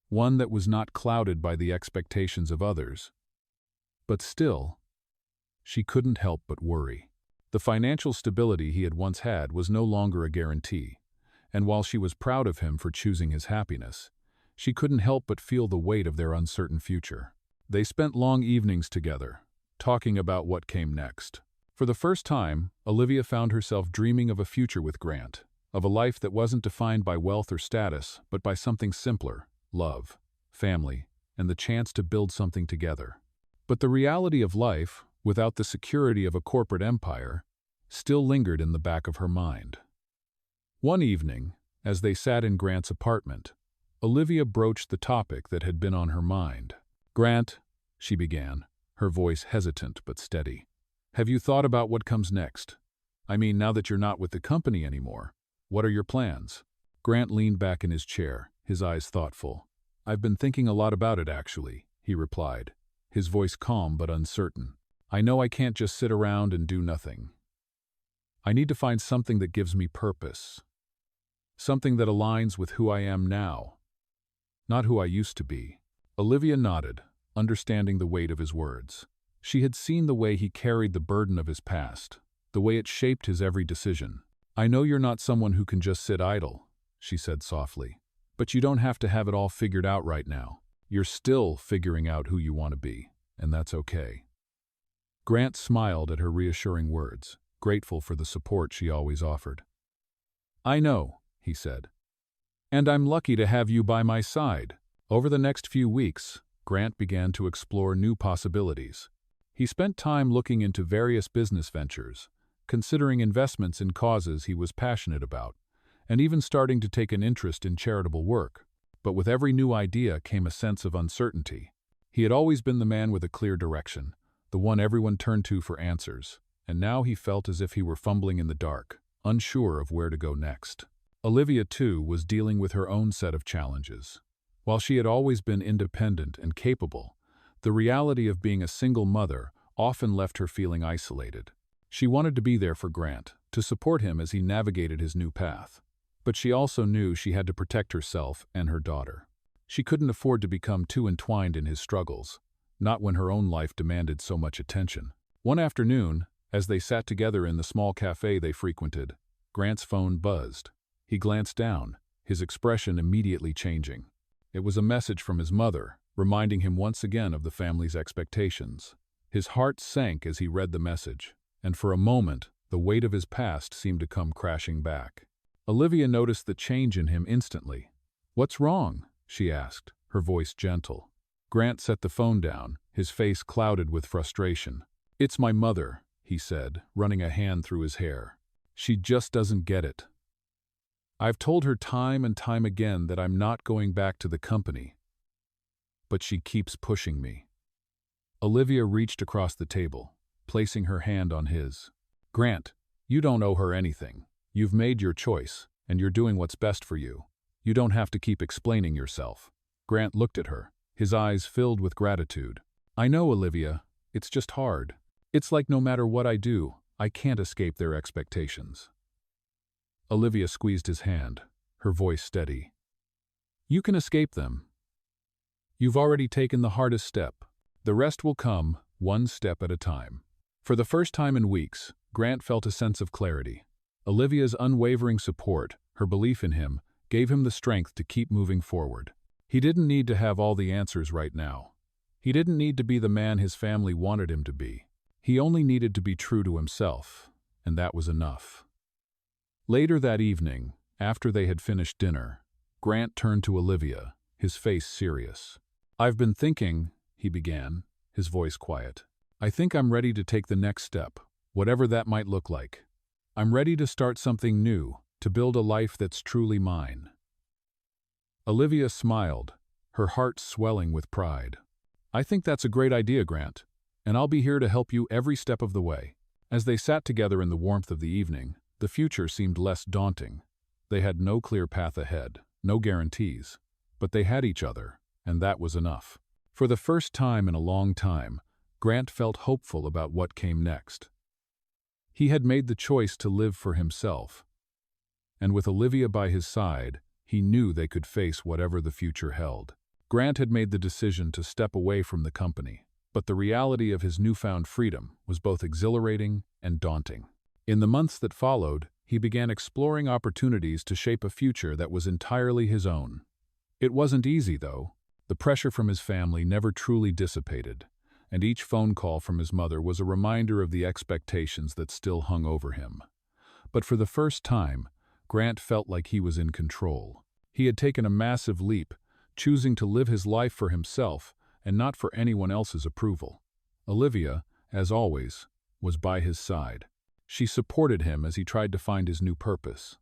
[SPEAKER 1] one that was not clouded by the expectations of others. But still, she couldn't help but worry. The financial stability he had once had was no longer a guarantee, and while she was proud of him for choosing his happiness, she couldn't help but feel the weight of their uncertain future. They spent long evenings together, talking about what came next. For the first time, Olivia found herself dreaming of a future with Grant, of a life that wasn't defined by wealth or status, but by something simpler: love, family, and the chance to build something together. But the reality of life, without the security of a corporate empire, still lingered in the back of her mind. One evening, as they sat in Grant's apartment, Olivia broached the topic that had been on her mind. "Grant," she began, her voice hesitant but steady, "have you thought about what comes next? I mean, now that you're not with the company anymore, what are your plans?" Grant leaned back in his chair, his eyes thoughtful. "I've been thinking a lot about it, actually," he replied, his voice calm but uncertain. "I know I can't just sit around and do nothing. I need to find something that gives me purpose. Something that aligns with who I am now, not who I used to be." Olivia nodded, understanding the weight of his words. She had seen the way he carried the burden of his past, the way it shaped his every decision. "I know you're not someone who can just sit idle," she said softly, "but you don't have to have it all figured out right now. You're still figuring out who you want to be, and that's okay." Grant smiled at her reassuring words, grateful for the support she always offered. "I know," he said, "and I'm lucky to have you by my side." Over the next few weeks, Grant began to explore new possibilities. He spent time looking into various business ventures, considering investments in causes he was passionate about, and even starting to take an interest in charitable work. But with every new idea came a sense of uncertainty. He had always been the man with a clear direction, the one everyone turned to for answers, and now he felt as if he were fumbling in the dark, unsure of where to go next. Olivia, too, was dealing with her own set of challenges. While she had always been independent and capable, the reality of being a single mother often left her feeling isolated. She wanted to be there for Grant, to support him as he navigated his new path. But she also knew she had to protect herself and her daughter. She couldn't afford to become too entwined in his struggles, not when her own life demanded so much attention. One afternoon, as they sat together in the small cafe they frequented, Grant's phone buzzed. He glanced down, his expression immediately changing. It was a message from his mother, reminding him once again of the family's expectations. His heart sank as he read the message, and for a moment, the weight of his past seemed to come crashing back. Olivia noticed the change in him instantly. "What's wrong?" she asked, her voice gentle. Grant set the phone down, his face clouded with frustration. "It's my mother," he said, running a hand through his hair. "She just doesn't get it. I've told her time and time again that I'm not going back to the company, but she keeps pushing me." Olivia reached across the table, placing her hand on his. "Grant, you don't owe her anything. You've made your choice, and you're doing what's best for you. You don't have to keep explaining yourself." Grant looked at her, his eyes filled with gratitude. "I know, Olivia. It's just hard. It's like no matter what I do, I can't escape their expectations." Olivia squeezed his hand, her voice steady. "You can escape them. You've already taken the hardest step. The rest will come, one step at a time." For the first time in weeks, Grant felt a sense of clarity. Olivia's unwavering support, her belief in him, gave him the strength to keep moving forward. He didn't need to have all the answers right now. He didn't need to be the man his family wanted him to be. He only needed to be true to himself, and that was enough. Later that evening, after they had finished dinner, Grant turned to Olivia, his face serious. "I've been thinking," he began, his voice quiet. "I think I'm ready to take the next step, whatever that might look like. I'm ready to start something new, to build a life that's truly mine." Olivia smiled, her heart swelling with pride. "I think that's a great idea, Grant, and I'll be here to help you every step of the way." As they sat together in the warmth of the evening, the future seemed less daunting. They had no clear path ahead, no guarantees, but they had each other, and that was enough. For the first time in a long time, Grant felt hopeful about what came next. He had made the choice to live for himself, and with Olivia by his side, he knew they could face whatever the future held. Grant had made the decision to step away from the company, but the reality of his newfound freedom was both exhilarating and daunting. In the months that followed, he began exploring opportunities to shape a future that was entirely his own. It wasn't easy, though. The pressure from his family never truly dissipated, and each phone call from his mother was a reminder of the expectations that still hung over him. But for the first time, Grant felt like he was in control. He had taken a massive leap, choosing to live his life for himself and not for anyone else's approval. Olivia, as always, was by his side. She supported him as he tried to find his new purpose.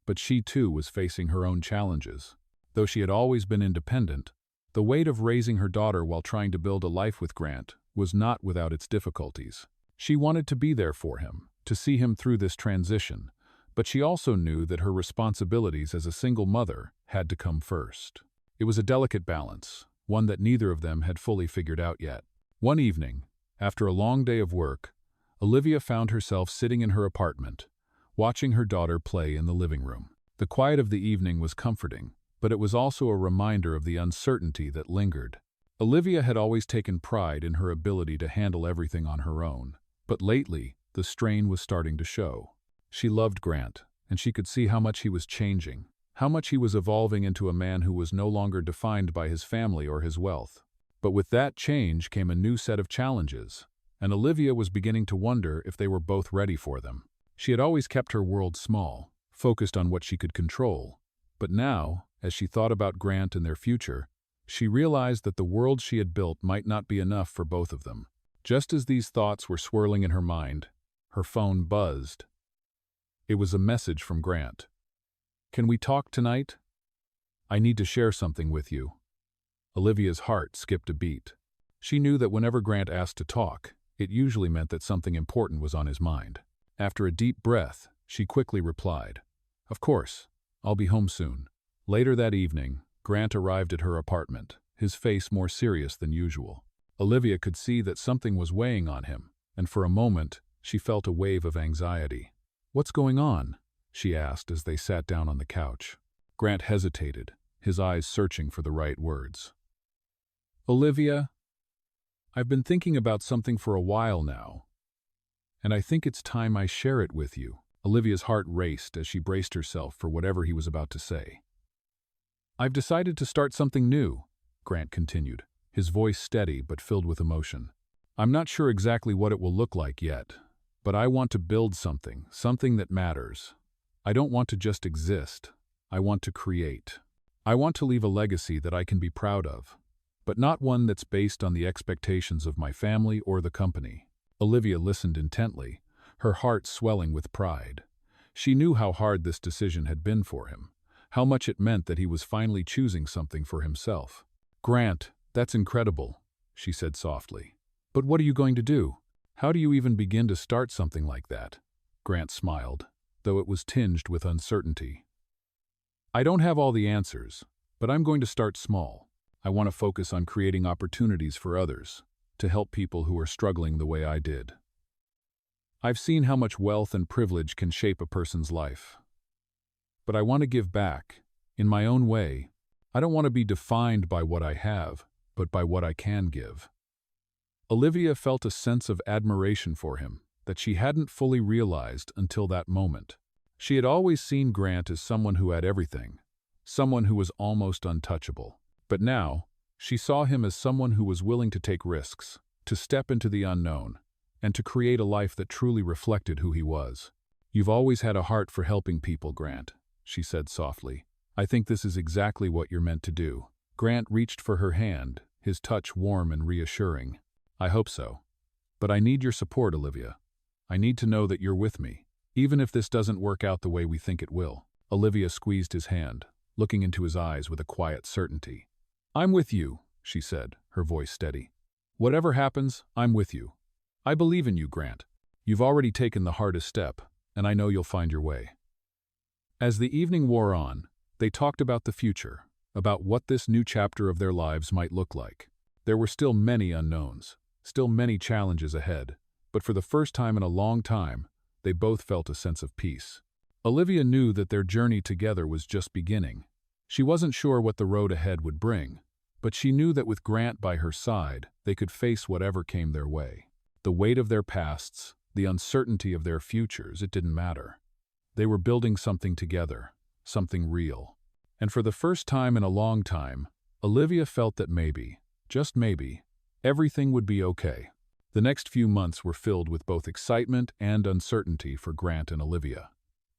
[SPEAKER 1] But she too was facing her own challenges. Though she had always been independent, the weight of raising her daughter while trying to build a life with Grant was not without its difficulties. She wanted to be there for him, to see him through this transition, but she also knew that her responsibilities as a single mother had to come first. It was a delicate balance, one that neither of them had fully figured out yet. One evening, after a long day of work, Olivia found herself sitting in her apartment, watching her daughter play in the living room. The quiet of the evening was comforting, but it was also a reminder of the uncertainty that lingered. Olivia had always taken pride in her ability to handle everything on her own, but lately, the strain was starting to show. She loved Grant, and she could see how much he was changing, how much he was evolving into a man who was no longer defined by his family or his wealth. But with that change came a new set of challenges, and Olivia was beginning to wonder if they were both ready for them. She had always kept her world small, focused on what she could control. But now, as she thought about Grant and their future, she realized that the world she had built might not be enough for both of them. Just as these thoughts were swirling in her mind, her phone buzzed. It was a message from Grant. "Can we talk tonight? I need to share something with you." Olivia's heart skipped a beat. She knew that whenever Grant asked to talk, it usually meant that something important was on his mind. After a deep breath, she quickly replied, "Of course, I'll be home soon." Later that evening, Grant arrived at her apartment, his face more serious than usual. Olivia could see that something was weighing on him, and for a moment, she felt a wave of anxiety. "What's going on?" she asked as they sat down on the couch. Grant hesitated, his eyes searching for the right words. "Olivia, I've been thinking about something for a while now, and I think it's time I share it with you." Olivia's heart raced as she braced herself for whatever he was about to say. "I've decided to start something new," Grant continued, his voice steady but filled with emotion. "I'm not sure exactly what it will look like yet, but I want to build something that matters. I don't want to just exist. I want to create. I want to leave a legacy that I can be proud of, but not one that's based on the expectations of my family or the company. Olivia listened intently, her heart swelling with pride. She knew how hard this decision had been for him, how much it meant that he was finally choosing something for himself. "Grant, that's incredible," she said softly. "But what are you going to do? How do you even begin to start something like that?" Grant smiled, though it was tinged with uncertainty. "I don't have all the answers, but I'm going to start small. I want to focus on creating opportunities for others, to help people who are struggling the way I did. I've seen how much wealth and privilege can shape a person's life. But I want to give back, in my own way. I don't want to be defined by what I have, but by what I can give." Olivia felt a sense of admiration for him that she hadn't fully realized until that moment. She had always seen Grant as someone who had everything, someone who was almost untouchable. But now, she saw him as someone who was willing to take risks, to step into the unknown, and to create a life that truly reflected who he was. "You've always had a heart for helping people, Grant," she said softly. "I think this is exactly what you're meant to do." Grant reached for her hand, his touch warm and reassuring. "I hope so. But I need your support, Olivia. I need to know that you're with me, even if this doesn't work out the way we think it will." Olivia squeezed his hand, looking into his eyes with a quiet certainty. "I'm with you," she said, her voice steady. "Whatever happens, I'm with you. I believe in you, Grant. You've already taken the hardest step, and I know you'll find your way." As the evening wore on, they talked about the future, about what this new chapter of their lives might look like. There were still many unknowns, still many challenges ahead, but for the first time in a long time, they both felt a sense of peace. Olivia knew that their journey together was just beginning. She wasn't sure what the road ahead would bring, but she knew that with Grant by her side, they could face whatever came their way. The weight of their pasts, the uncertainty of their futures, it didn't matter. They were building something together, something real. And for the first time in a long time, Olivia felt that maybe, just maybe, everything would be okay. The next few months were filled with both excitement and uncertainty for Grant and Olivia.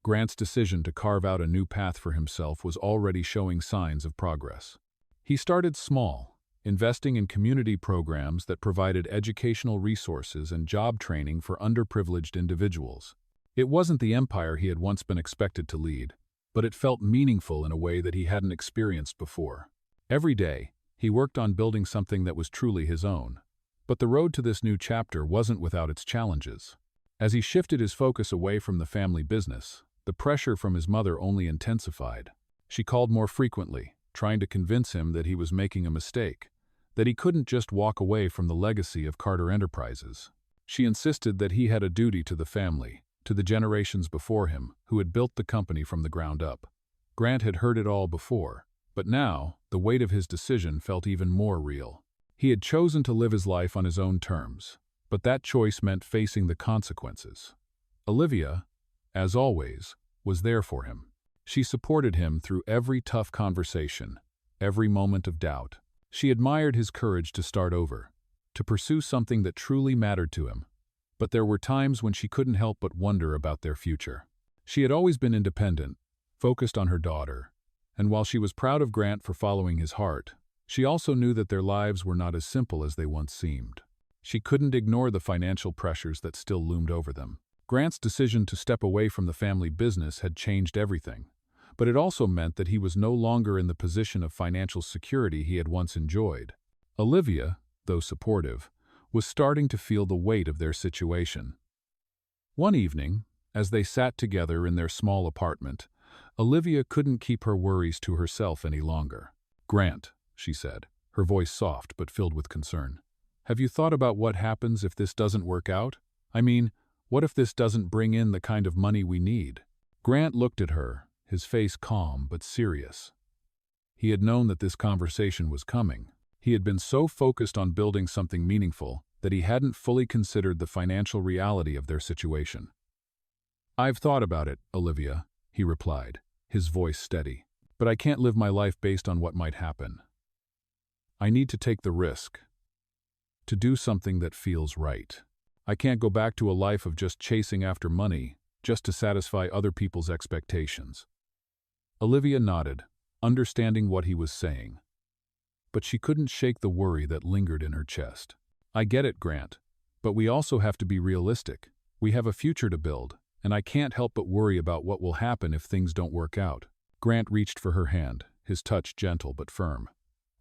[SPEAKER 1] Grant's decision to carve out a new path for himself was already showing signs of progress. He started small, investing in community programs that provided educational resources and job training for underprivileged individuals. It wasn't the empire he had once been expected to lead, but it felt meaningful in a way that he hadn't experienced before. Every day, he worked on building something that was truly his own. But the road to this new chapter wasn't without its challenges. As he shifted his focus away from the family business, the pressure from his mother only intensified. She called more frequently, trying to convince him that he was making a mistake, that he couldn't just walk away from the legacy of Carter Enterprises. She insisted that he had a duty to the family, to the generations before him who had built the company from the ground up. Grant had heard it all before, but now the weight of his decision felt even more real. He had chosen to live his life on his own terms, but that choice meant facing the consequences. Olivia, as always, was there for him. She supported him through every tough conversation, every moment of doubt. She admired his courage to start over, to pursue something that truly mattered to him. But there were times when she couldn't help but wonder about their future. She had always been independent, focused on her daughter, and while she was proud of Grant for following his heart, she also knew that their lives were not as simple as they once seemed. She couldn't ignore the financial pressures that still loomed over them. Grant's decision to step away from the family business had changed everything, but it also meant that he was no longer in the position of financial security he had once enjoyed. Olivia, though supportive, was starting to feel the weight of their situation. One evening, as they sat together in their small apartment, Olivia couldn't keep her worries to herself any longer. "Grant," she said, her voice soft but filled with concern, "have you thought about what happens if this doesn't work out? I mean, what if this doesn't bring in the kind of money we need?" Grant looked at her, his face calm but serious. He had known that this conversation was coming. He had been so focused on building something meaningful that he hadn't fully considered the financial reality of their situation. "I've thought about it, Olivia," he replied, his voice steady. "But I can't live my life based on what might happen. I need to take the risk, to do something that feels right. I can't go back to a life of just chasing after money, just to satisfy other people's expectations. Olivia nodded, understanding what he was saying. But she couldn't shake the worry that lingered in her chest. I get it, Grant, but we also have to be realistic. We have a future to build, and I can't help but worry about what will happen if things don't work out. Grant reached for her hand, his touch gentle but firm.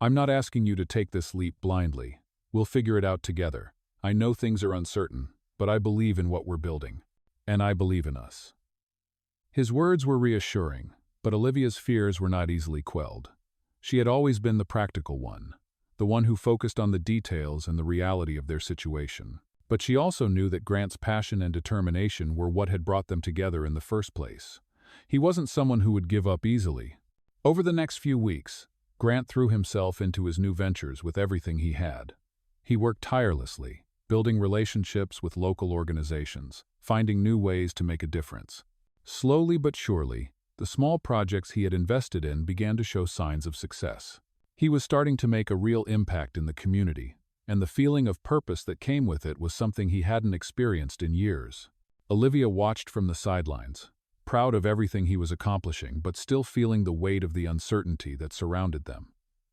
[SPEAKER 1] I'm not asking you to take this leap blindly. We'll figure it out together. I know things are uncertain, but I believe in what we're building. And I believe in us. His words were reassuring, but Olivia's fears were not easily quelled. She had always been the practical one, the one who focused on the details and the reality of their situation. But she also knew that Grant's passion and determination were what had brought them together in the first place. He wasn't someone who would give up easily. Over the next few weeks, Grant threw himself into his new ventures with everything he had. He worked tirelessly, building relationships with local organizations, finding new ways to make a difference. Slowly but surely, the small projects he had invested in began to show signs of success. He was starting to make a real impact in the community, and the feeling of purpose that came with it was something he hadn't experienced in years. Olivia watched from the sidelines, proud of everything he was accomplishing but still feeling the weight of the uncertainty that surrounded them.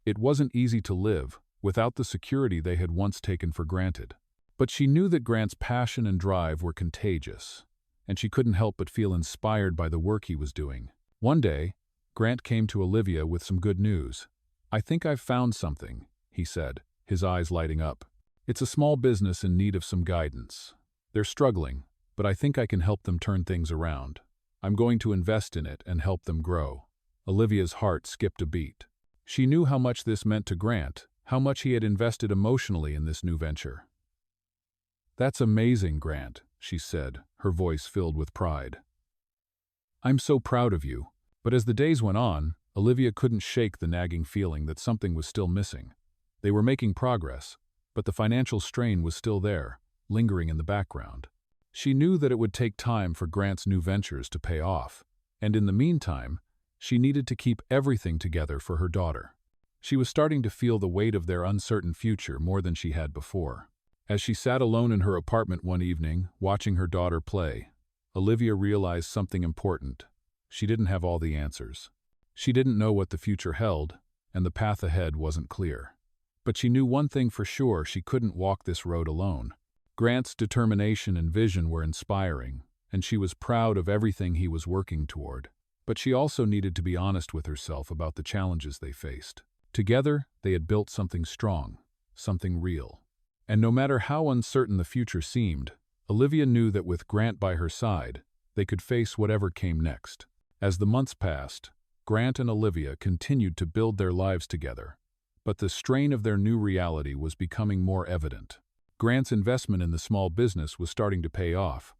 [SPEAKER 1] It wasn't easy to live without the security they had once taken for granted. But she knew that Grant's passion and drive were contagious, and she couldn't help but feel inspired by the work he was doing. One day, Grant came to Olivia with some good news. I think I've found something, he said, his eyes lighting up. It's a small business in need of some guidance. They're struggling, but I think I can help them turn things around. I'm going to invest in it and help them grow. Olivia's heart skipped a beat. She knew how much this meant to Grant, how much he had invested emotionally in this new venture. That's amazing, Grant, she said, her voice filled with pride. I'm so proud of you. But as the days went on, Olivia couldn't shake the nagging feeling that something was still missing. They were making progress, but the financial strain was still there, lingering in the background. She knew that it would take time for Grant's new ventures to pay off, and in the meantime, she needed to keep everything together for her daughter. She was starting to feel the weight of their uncertain future more than she had before. As she sat alone in her apartment one evening, watching her daughter play, Olivia realized something important. She didn't have all the answers. She didn't know what the future held, and the path ahead wasn't clear. But she knew one thing for sure: she couldn't walk this road alone. Grant's determination and vision were inspiring, and she was proud of everything he was working toward. But she also needed to be honest with herself about the challenges they faced. Together, they had built something strong, something real. And no matter how uncertain the future seemed, Olivia knew that with Grant by her side, they could face whatever came next. As the months passed, Grant and Olivia continued to build their lives together, but the strain of their new reality was becoming more evident. Grant's investment in the small business was starting to pay off,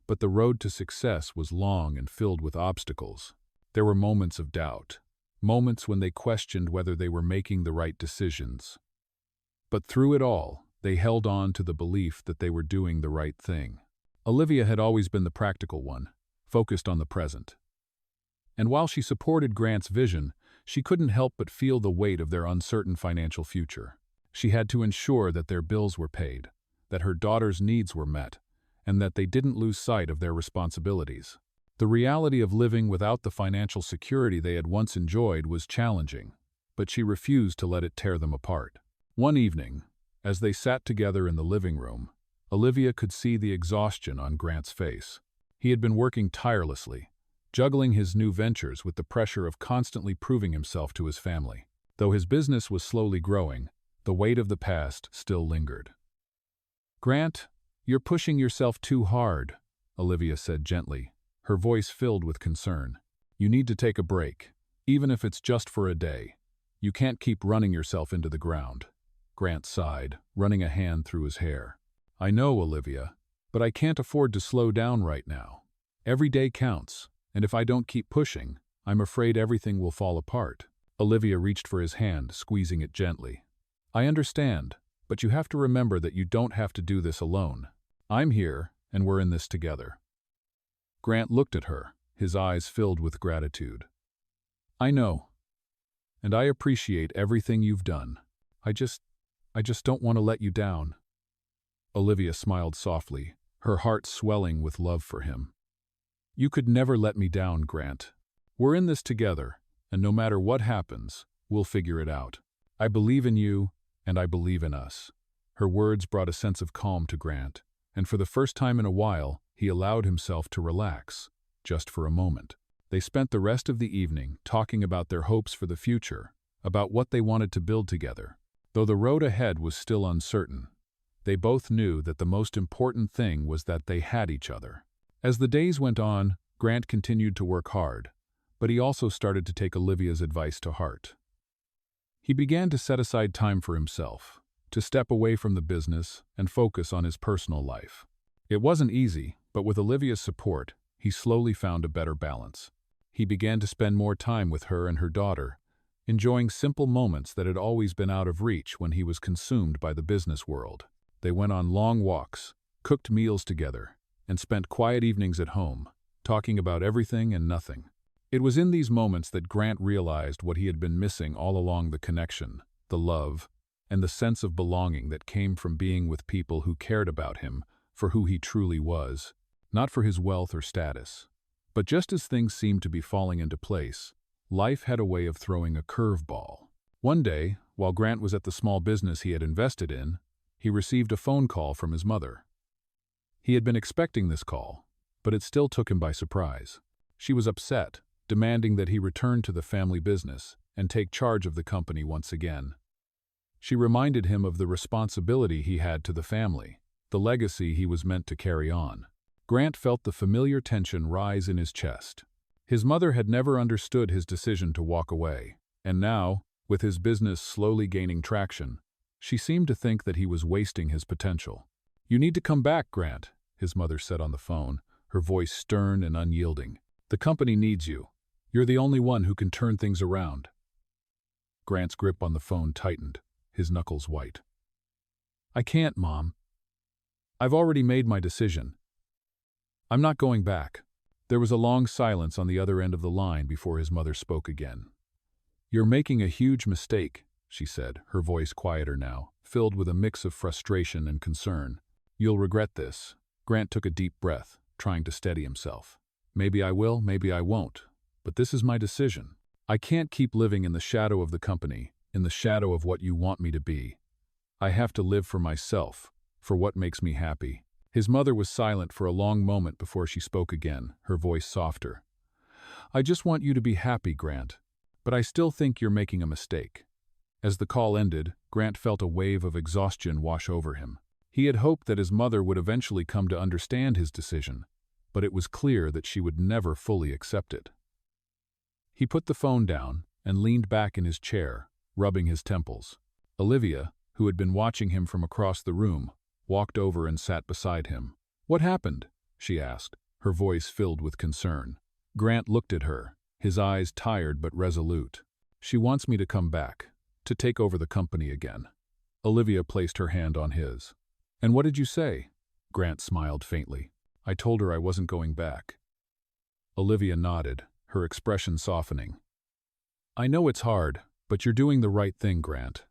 [SPEAKER 1] but the road to success was long and filled with obstacles. There were moments of doubt, moments when they questioned whether they were making the right decisions. But through it all, they held on to the belief that they were doing the right thing. Olivia had always been the practical one, focused on the present. And while she supported Grant's vision, she couldn't help but feel the weight of their uncertain financial future. She had to ensure that their bills were paid, that her daughter's needs were met, and that they didn't lose sight of their responsibilities. The reality of living without the financial security they had once enjoyed was challenging, but she refused to let it tear them apart. One evening, as they sat together in the living room, Olivia could see the exhaustion on Grant's face. He had been working tirelessly, juggling his new ventures with the pressure of constantly proving himself to his family. Though his business was slowly growing, the weight of the past still lingered. "Grant, you're pushing yourself too hard," Olivia said gently, her voice filled with concern. "You need to take a break, even if it's just for a day. You can't keep running yourself into the ground." Grant sighed, running a hand through his hair. "I know, Olivia, but I can't afford to slow down right now. Every day counts, and if I don't keep pushing, I'm afraid everything will fall apart." Olivia reached for his hand, squeezing it gently. "I understand, but you have to remember that you don't have to do this alone. I'm here, and we're in this together." Grant looked at her, his eyes filled with gratitude. "I know, and I appreciate everything you've done. I just don't want to let you down." Olivia smiled softly, her heart swelling with love for him. You could never let me down, Grant. We're in this together, and no matter what happens, we'll figure it out. I believe in you, and I believe in us." Her words brought a sense of calm to Grant, and for the first time in a while, he allowed himself to relax, just for a moment. They spent the rest of the evening talking about their hopes for the future, about what they wanted to build together. Though the road ahead was still uncertain, they both knew that the most important thing was that they had each other. As the days went on, Grant continued to work hard, but he also started to take Olivia's advice to heart. He began to set aside time for himself, to step away from the business and focus on his personal life. It wasn't easy, but with Olivia's support, he slowly found a better balance. He began to spend more time with her and her daughter, enjoying simple moments that had always been out of reach when he was consumed by the business world. They went on long walks, cooked meals together, and spent quiet evenings at home, talking about everything and nothing. It was in these moments that Grant realized what he had been missing all along: the connection, the love, and the sense of belonging that came from being with people who cared about him for who he truly was, not for his wealth or status. But just as things seemed to be falling into place, life had a way of throwing a curveball. One day, while Grant was at the small business he had invested in, he received a phone call from his mother. He had been expecting this call, but it still took him by surprise. She was upset, demanding that he return to the family business and take charge of the company once again. She reminded him of the responsibility he had to the family, the legacy he was meant to carry on. Grant felt the familiar tension rise in his chest. His mother had never understood his decision to walk away, and now, with his business slowly gaining traction, she seemed to think that he was wasting his potential. "You need to come back, Grant," his mother said on the phone, her voice stern and unyielding. "The company needs you. You're the only one who can turn things around." Grant's grip on the phone tightened, his knuckles white. "I can't, Mom. I've already made my decision. I'm not going back." There was a long silence on the other end of the line before his mother spoke again. "You're making a huge mistake," she said, her voice quieter now, filled with a mix of frustration and concern. "You'll regret this." Grant took a deep breath, trying to steady himself. "Maybe I will, maybe I won't. But this is my decision. I can't keep living in the shadow of the company, in the shadow of what you want me to be. I have to live for myself, for what makes me happy." His mother was silent for a long moment before she spoke again, her voice softer. "I just want you to be happy, Grant, but I still think you're making a mistake." As the call ended, Grant felt a wave of exhaustion wash over him. He had hoped that his mother would eventually come to understand his decision, but it was clear that she would never fully accept it. He put the phone down and leaned back in his chair, rubbing his temples. Olivia, who had been watching him from across the room, walked over and sat beside him. "What happened?" she asked, her voice filled with concern. Grant looked at her, his eyes tired but resolute. "She wants me to come back, to take over the company again." Olivia placed her hand on his. "And what did you say?" Grant smiled faintly. "I told her I wasn't going back." Olivia nodded, her expression softening. "I know it's hard, but you're doing the right thing, Grant.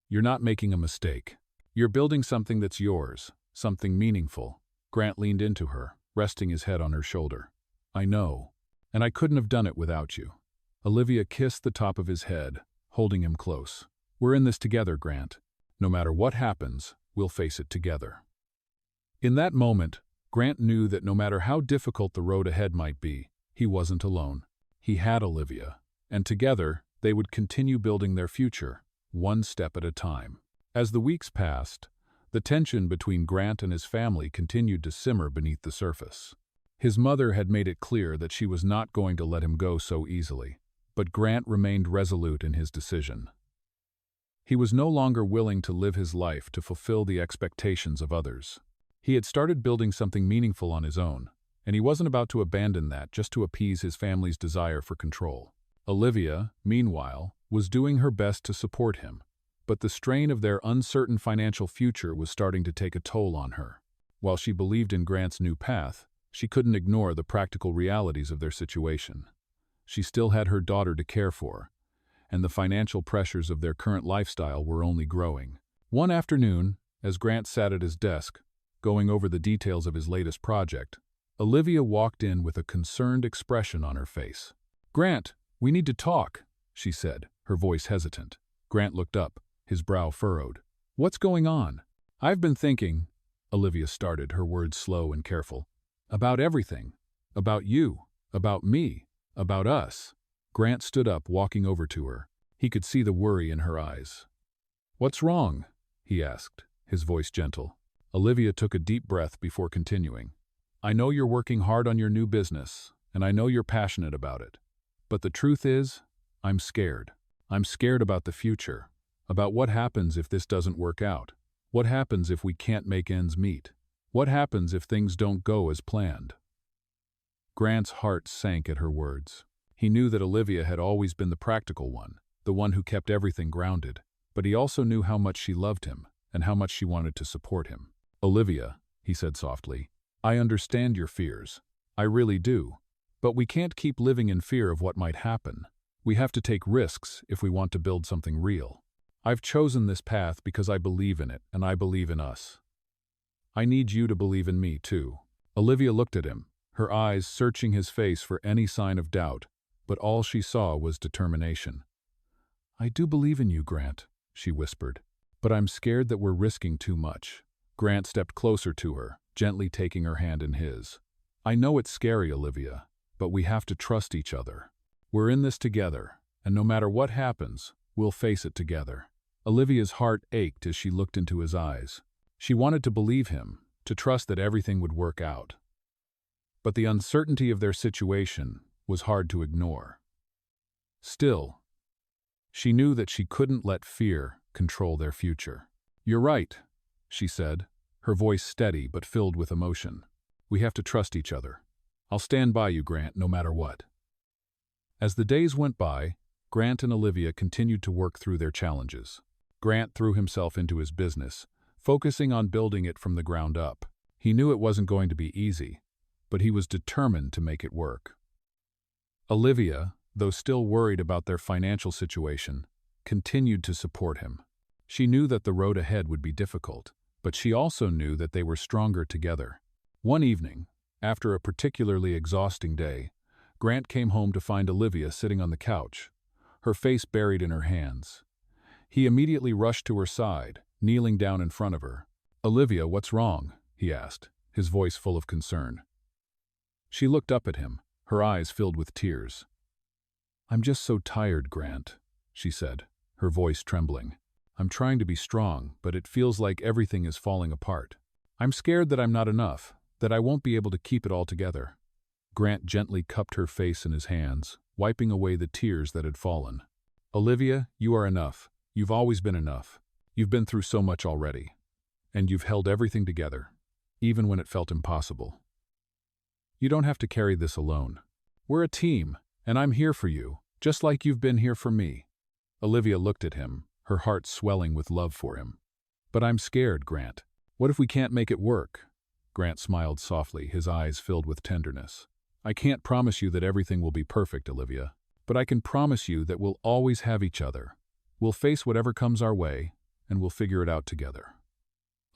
[SPEAKER 1] You're not making a mistake. You're building something that's yours, something meaningful." Grant leaned into her, resting his head on her shoulder. "I know, and I couldn't have done it without you." Olivia kissed the top of his head, holding him close. "We're in this together, Grant. No matter what happens, we'll face it together." In that moment, Grant knew that no matter how difficult the road ahead might be, he wasn't alone. He had Olivia, and together they would continue building their future, one step at a time. As the weeks passed, the tension between Grant and his family continued to simmer beneath the surface. His mother had made it clear that she was not going to let him go so easily, but Grant remained resolute in his decision. He was no longer willing to live his life to fulfill the expectations of others. He had started building something meaningful on his own, and he wasn't about to abandon that just to appease his family's desire for control. Olivia, meanwhile, was doing her best to support him, but the strain of their uncertain financial future was starting to take a toll on her. While she believed in Grant's new path, she couldn't ignore the practical realities of their situation. She still had her daughter to care for, and the financial pressures of their current lifestyle were only growing. One afternoon, as Grant sat at his desk, going over the details of his latest project, Olivia walked in with a concerned expression on her face. "Grant, we need to talk," she said, her voice hesitant. Grant looked up, his brow furrowed. "What's going on?" "I've been thinking," Olivia started, her words slow and careful, "about everything. About you, about me, about us." Grant stood up, walking over to her. He could see the worry in her eyes. "What's wrong?" he asked, his voice gentle. Olivia took a deep breath before continuing. "I know you're working hard on your new business, and I know you're passionate about it. But the truth is, I'm scared. I'm scared about the future, about what happens if this doesn't work out. What happens if we can't make ends meet? What happens if things don't go as planned?" Grant's heart sank at her words. He knew that Olivia had always been the practical one, the one who kept everything grounded, but he also knew how much she loved him and how much she wanted to support him. "Olivia," he said softly, "I understand your fears. I really do. But we can't keep living in fear of what might happen. We have to take risks if we want to build something real. I've chosen this path because I believe in it, and I believe in us. I need you to believe in me, too." Olivia looked at him, her eyes searching his face for any sign of doubt, but all she saw was determination. "I do believe in you, Grant," she whispered, "but I'm scared that we're risking too much." Grant stepped closer to her, gently taking her hand in his. "I know it's scary, Olivia, but we have to trust each other. We're in this together, and no matter what happens, we'll face it together." Olivia's heart ached as she looked into his eyes. She wanted to believe him, to trust that everything would work out. But the uncertainty of their situation was hard to ignore. Still, she knew that she couldn't let fear control their future. "You're right," she said, her voice steady but filled with emotion. "We have to trust each other. I'll stand by you, Grant, no matter what." As the days went by, Grant and Olivia continued to work through their challenges. Grant threw himself into his business, focusing on building it from the ground up. He knew it wasn't going to be easy, but he was determined to make it work. Olivia, though still worried about their financial situation, continued to support him. She knew that the road ahead would be difficult, but she also knew that they were stronger together. One evening, after a particularly exhausting day, Grant came home to find Olivia sitting on the couch, her face buried in her hands. He immediately rushed to her side, kneeling down in front of her. "Olivia, what's wrong?" he asked, his voice full of concern. She looked up at him, her eyes filled with tears. "I'm just so tired, Grant," she said, her voice trembling. "I'm trying to be strong, but it feels like everything is falling apart. I'm scared that I'm not enough, that I won't be able to keep it all together." Grant gently cupped her face in his hands, wiping away the tears that had fallen. "Olivia, you are enough. You've always been enough. You've been through so much already. And you've held everything together, even when it felt impossible. You don't have to carry this alone. We're a team, and I'm here for you, just like you've been here for me." Olivia looked at him, her heart swelling with love for him. "But I'm scared, Grant. What if we can't make it work?" Grant smiled softly, his eyes filled with tenderness. "I can't promise you that everything will be perfect, Olivia, but I can promise you that we'll always have each other. We'll face whatever comes our way, and we'll figure it out together."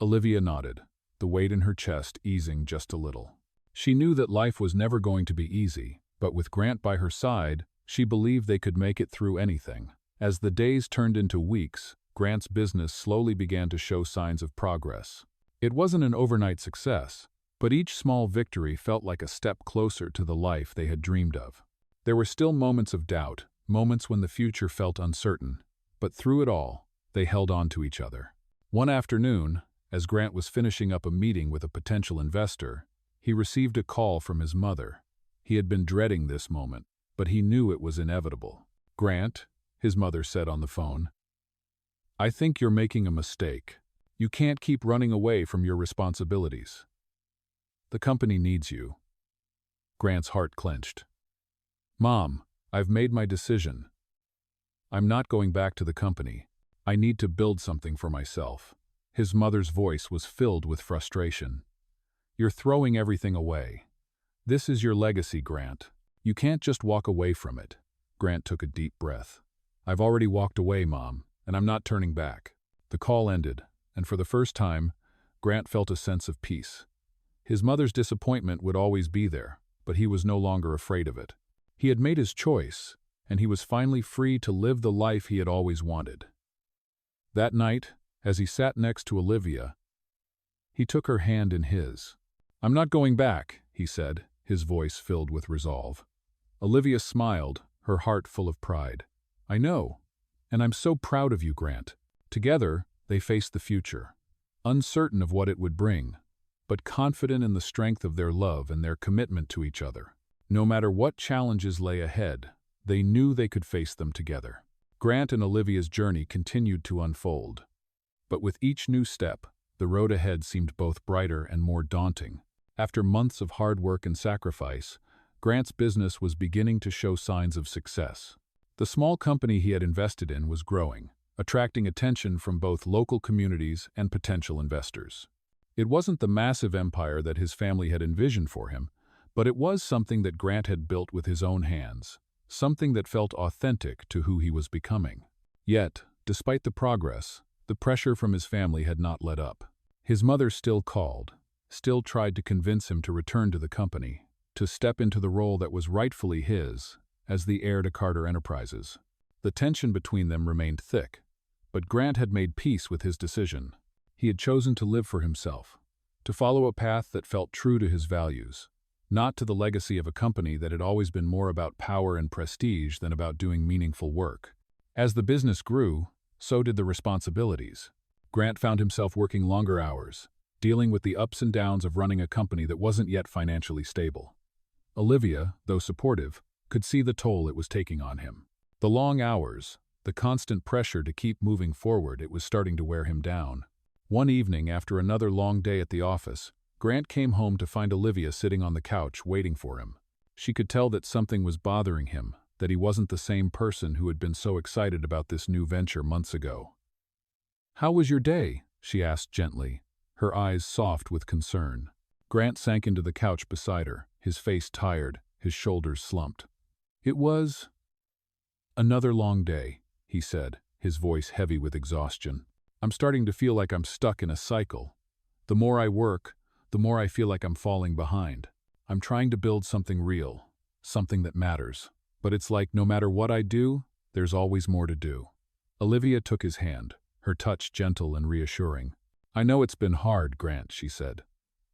[SPEAKER 1] Olivia nodded, the weight in her chest easing just a little. She knew that life was never going to be easy, but with Grant by her side, she believed they could make it through anything. As the days turned into weeks, Grant's business slowly began to show signs of progress. It wasn't an overnight success, but each small victory felt like a step closer to the life they had dreamed of. There were still moments of doubt, moments when the future felt uncertain, but through it all, they held on to each other. One afternoon, as Grant was finishing up a meeting with a potential investor, he received a call from his mother. He had been dreading this moment, but he knew it was inevitable. "Grant," his mother said on the phone, "I think you're making a mistake. You can't keep running away from your responsibilities. The company needs you." Grant's heart clenched. "Mom, I've made my decision. I'm not going back to the company. I need to build something for myself." His mother's voice was filled with frustration. "You're throwing everything away. This is your legacy, Grant. You can't just walk away from it." Grant took a deep breath. "I've already walked away, Mom, and I'm not turning back." The call ended, and for the first time, Grant felt a sense of peace. His mother's disappointment would always be there, but he was no longer afraid of it. He had made his choice, and he was finally free to live the life he had always wanted. That night, as he sat next to Olivia, he took her hand in his. "I'm not going back," he said, his voice filled with resolve. Olivia smiled, her heart full of pride. "I know, and I'm so proud of you, Grant." Together, they faced the future, uncertain of what it would bring, but confident in the strength of their love and their commitment to each other. No matter what challenges lay ahead, they knew they could face them together. Grant and Olivia's journey continued to unfold. But with each new step, the road ahead seemed both brighter and more daunting. After months of hard work and sacrifice, Grant's business was beginning to show signs of success. The small company he had invested in was growing, attracting attention from both local communities and potential investors. It wasn't the massive empire that his family had envisioned for him, but it was something that Grant had built with his own hands, something that felt authentic to who he was becoming. Yet, despite the progress, the pressure from his family had not let up. His mother still called, still tried to convince him to return to the company, to step into the role that was rightfully his, as the heir to Carter Enterprises. The tension between them remained thick, but Grant had made peace with his decision. He had chosen to live for himself, to follow a path that felt true to his values, not to the legacy of a company that had always been more about power and prestige than about doing meaningful work. As the business grew, so did the responsibilities. Grant found himself working longer hours, dealing with the ups and downs of running a company that wasn't yet financially stable. Olivia, though supportive, could see the toll it was taking on him. The long hours, the constant pressure to keep moving forward, it was starting to wear him down. One evening, after another long day at the office, Grant came home to find Olivia sitting on the couch waiting for him. She could tell that something was bothering him, that he wasn't the same person who had been so excited about this new venture months ago. "How was your day?" she asked gently, her eyes soft with concern. Grant sank into the couch beside her, his face tired, his shoulders slumped. "It was another long day," he said, his voice heavy with exhaustion. "I'm starting to feel like I'm stuck in a cycle. The more I work, the more I feel like I'm falling behind. I'm trying to build something real, something that matters. But it's like no matter what I do, there's always more to do." Olivia took his hand, her touch gentle and reassuring. "I know it's been hard, Grant," she said.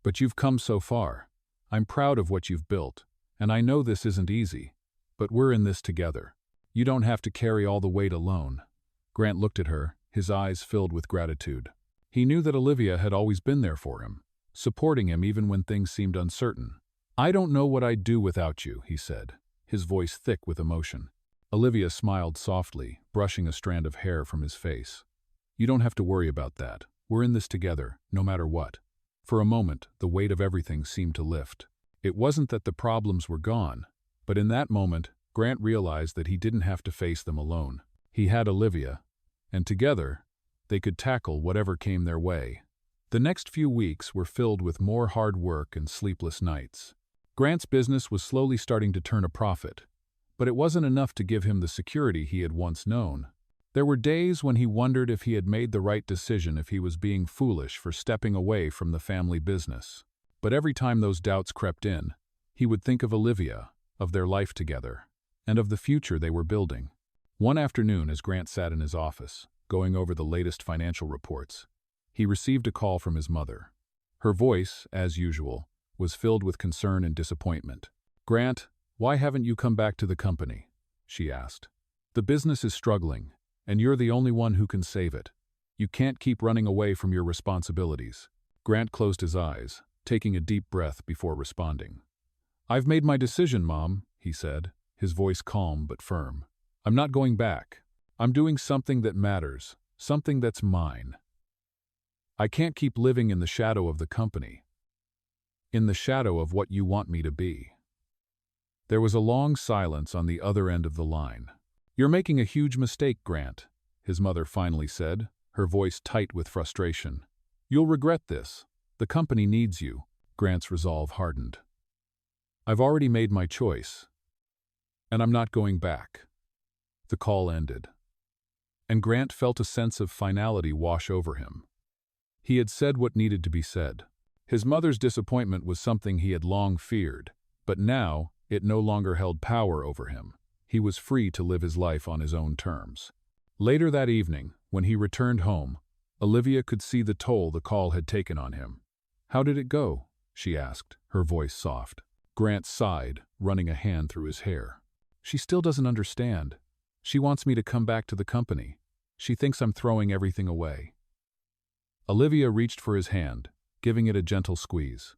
[SPEAKER 1] "But you've come so far. I'm proud of what you've built, and I know this isn't easy. But we're in this together. You don't have to carry all the weight alone." Grant looked at her, his eyes filled with gratitude. He knew that Olivia had always been there for him, supporting him even when things seemed uncertain. "I don't know what I'd do without you," he said, his voice thick with emotion. Olivia smiled softly, brushing a strand of hair from his face. "You don't have to worry about that. We're in this together, no matter what." For a moment, the weight of everything seemed to lift. It wasn't that the problems were gone, but in that moment, Grant realized that he didn't have to face them alone. He had Olivia, and together, they could tackle whatever came their way. The next few weeks were filled with more hard work and sleepless nights. Grant's business was slowly starting to turn a profit, but it wasn't enough to give him the security he had once known. There were days when he wondered if he had made the right decision, if he was being foolish for stepping away from the family business. But every time those doubts crept in, he would think of Olivia, of their life together, and of the future they were building. One afternoon, as Grant sat in his office, going over the latest financial reports, he received a call from his mother. Her voice, as usual, was filled with concern and disappointment. "Grant, why haven't you come back to the company?" she asked. "The business is struggling, and you're the only one who can save it. You can't keep running away from your responsibilities." Grant closed his eyes, taking a deep breath before responding. "I've made my decision, Mom," he said, his voice calm but firm. "I'm not going back. I'm doing something that matters, something that's mine. I can't keep living in the shadow of the company, in the shadow of what you want me to be." There was a long silence on the other end of the line. "You're making a huge mistake, Grant," his mother finally said, her voice tight with frustration. "You'll regret this. The company needs you." Grant's resolve hardened. "I've already made my choice, and I'm not going back." The call ended, and Grant felt a sense of finality wash over him. He had said what needed to be said. His mother's disappointment was something he had long feared, but now it no longer held power over him. He was free to live his life on his own terms. Later that evening, when he returned home, Olivia could see the toll the call had taken on him. "How did it go?" she asked, her voice soft. Grant sighed, running a hand through his hair. "She still doesn't understand. She wants me to come back to the company. She thinks I'm throwing everything away." Olivia reached for his hand, giving it a gentle squeeze.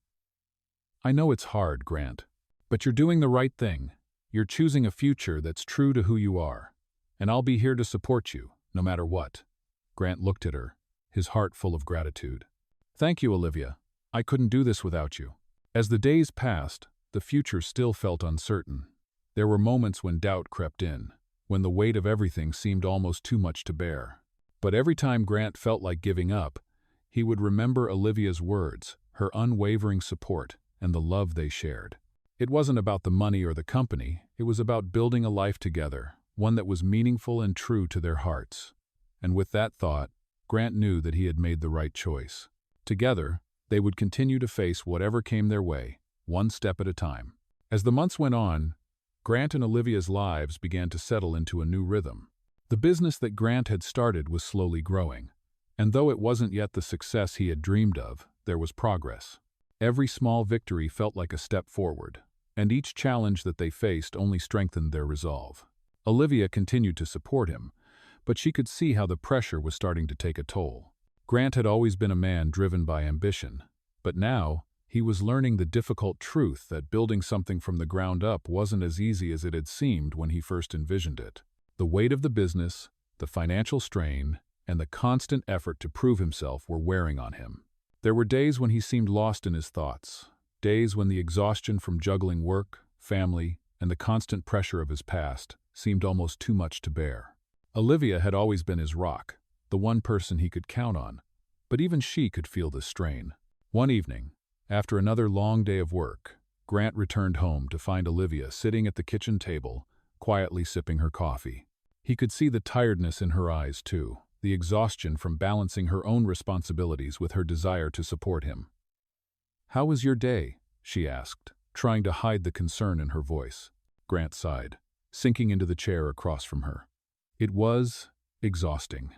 [SPEAKER 1] "I know it's hard, Grant, but you're doing the right thing. You're choosing a future that's true to who you are, and I'll be here to support you, no matter what." Grant looked at her, his heart full of gratitude. "Thank you, Olivia. I couldn't do this without you." As the days passed, the future still felt uncertain. There were moments when doubt crept in, when the weight of everything seemed almost too much to bear. But every time Grant felt like giving up, he would remember Olivia's words, her unwavering support, and the love they shared. It wasn't about the money or the company, it was about building a life together, one that was meaningful and true to their hearts. And with that thought, Grant knew that he had made the right choice. Together, they would continue to face whatever came their way, one step at a time. As the months went on, Grant and Olivia's lives began to settle into a new rhythm. The business that Grant had started was slowly growing, and though it wasn't yet the success he had dreamed of, there was progress. Every small victory felt like a step forward, and each challenge that they faced only strengthened their resolve. Olivia continued to support him, but she could see how the pressure was starting to take a toll. Grant had always been a man driven by ambition, but now he was learning the difficult truth that building something from the ground up wasn't as easy as it had seemed when he first envisioned it. The weight of the business, the financial strain, and the constant effort to prove himself were wearing on him. There were days when he seemed lost in his thoughts, days when the exhaustion from juggling work, family, and the constant pressure of his past seemed almost too much to bear. Olivia had always been his rock, the one person he could count on, but even she could feel the strain. One evening, after another long day of work, Grant returned home to find Olivia sitting at the kitchen table, quietly sipping her coffee. He could see the tiredness in her eyes, too, the exhaustion from balancing her own responsibilities with her desire to support him. "How was your day?" she asked, trying to hide the concern in her voice. Grant sighed, sinking into the chair across from her. "It was exhausting.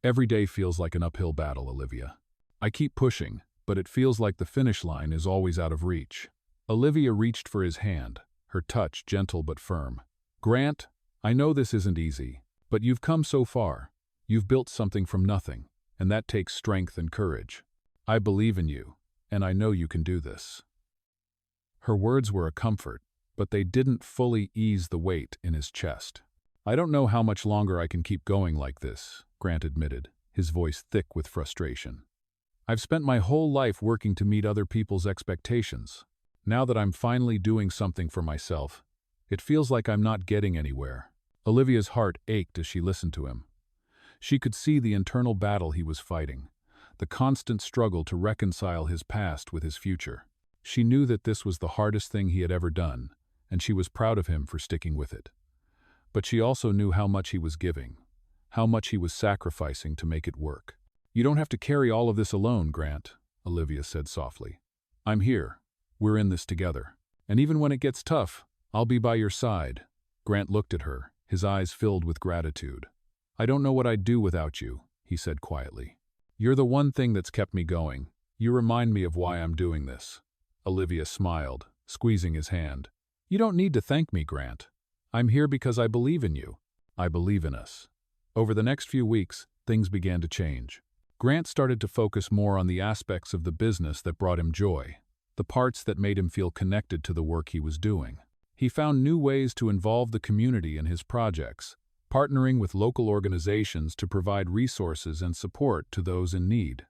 [SPEAKER 1] Every day feels like an uphill battle, Olivia. I keep pushing, but it feels like the finish line is always out of reach." Olivia reached for his hand, her touch gentle but firm. "Grant, I know this isn't easy, but you've come so far. You've built something from nothing, and that takes strength and courage. I believe in you, and I know you can do this." Her words were a comfort, but they didn't fully ease the weight in his chest. "I don't know how much longer I can keep going like this," Grant admitted, his voice thick with frustration. "I've spent my whole life working to meet other people's expectations. Now that I'm finally doing something for myself, it feels like I'm not getting anywhere." Olivia's heart ached as she listened to him. She could see the internal battle he was fighting, the constant struggle to reconcile his past with his future. She knew that this was the hardest thing he had ever done, and she was proud of him for sticking with it. But she also knew how much he was giving, how much he was sacrificing to make it work. "You don't have to carry all of this alone, Grant," Olivia said softly. "I'm here. We're in this together. And even when it gets tough, I'll be by your side." Grant looked at her, his eyes filled with gratitude. "I don't know what I'd do without you," he said quietly. "You're the one thing that's kept me going. You remind me of why I'm doing this." Olivia smiled, squeezing his hand. "You don't need to thank me, Grant. I'm here because I believe in you. I believe in us." Over the next few weeks, things began to change. Grant started to focus more on the aspects of the business that brought him joy, the parts that made him feel connected to the work he was doing. He found new ways to involve the community in his projects, partnering with local organizations to provide resources and support to those in need.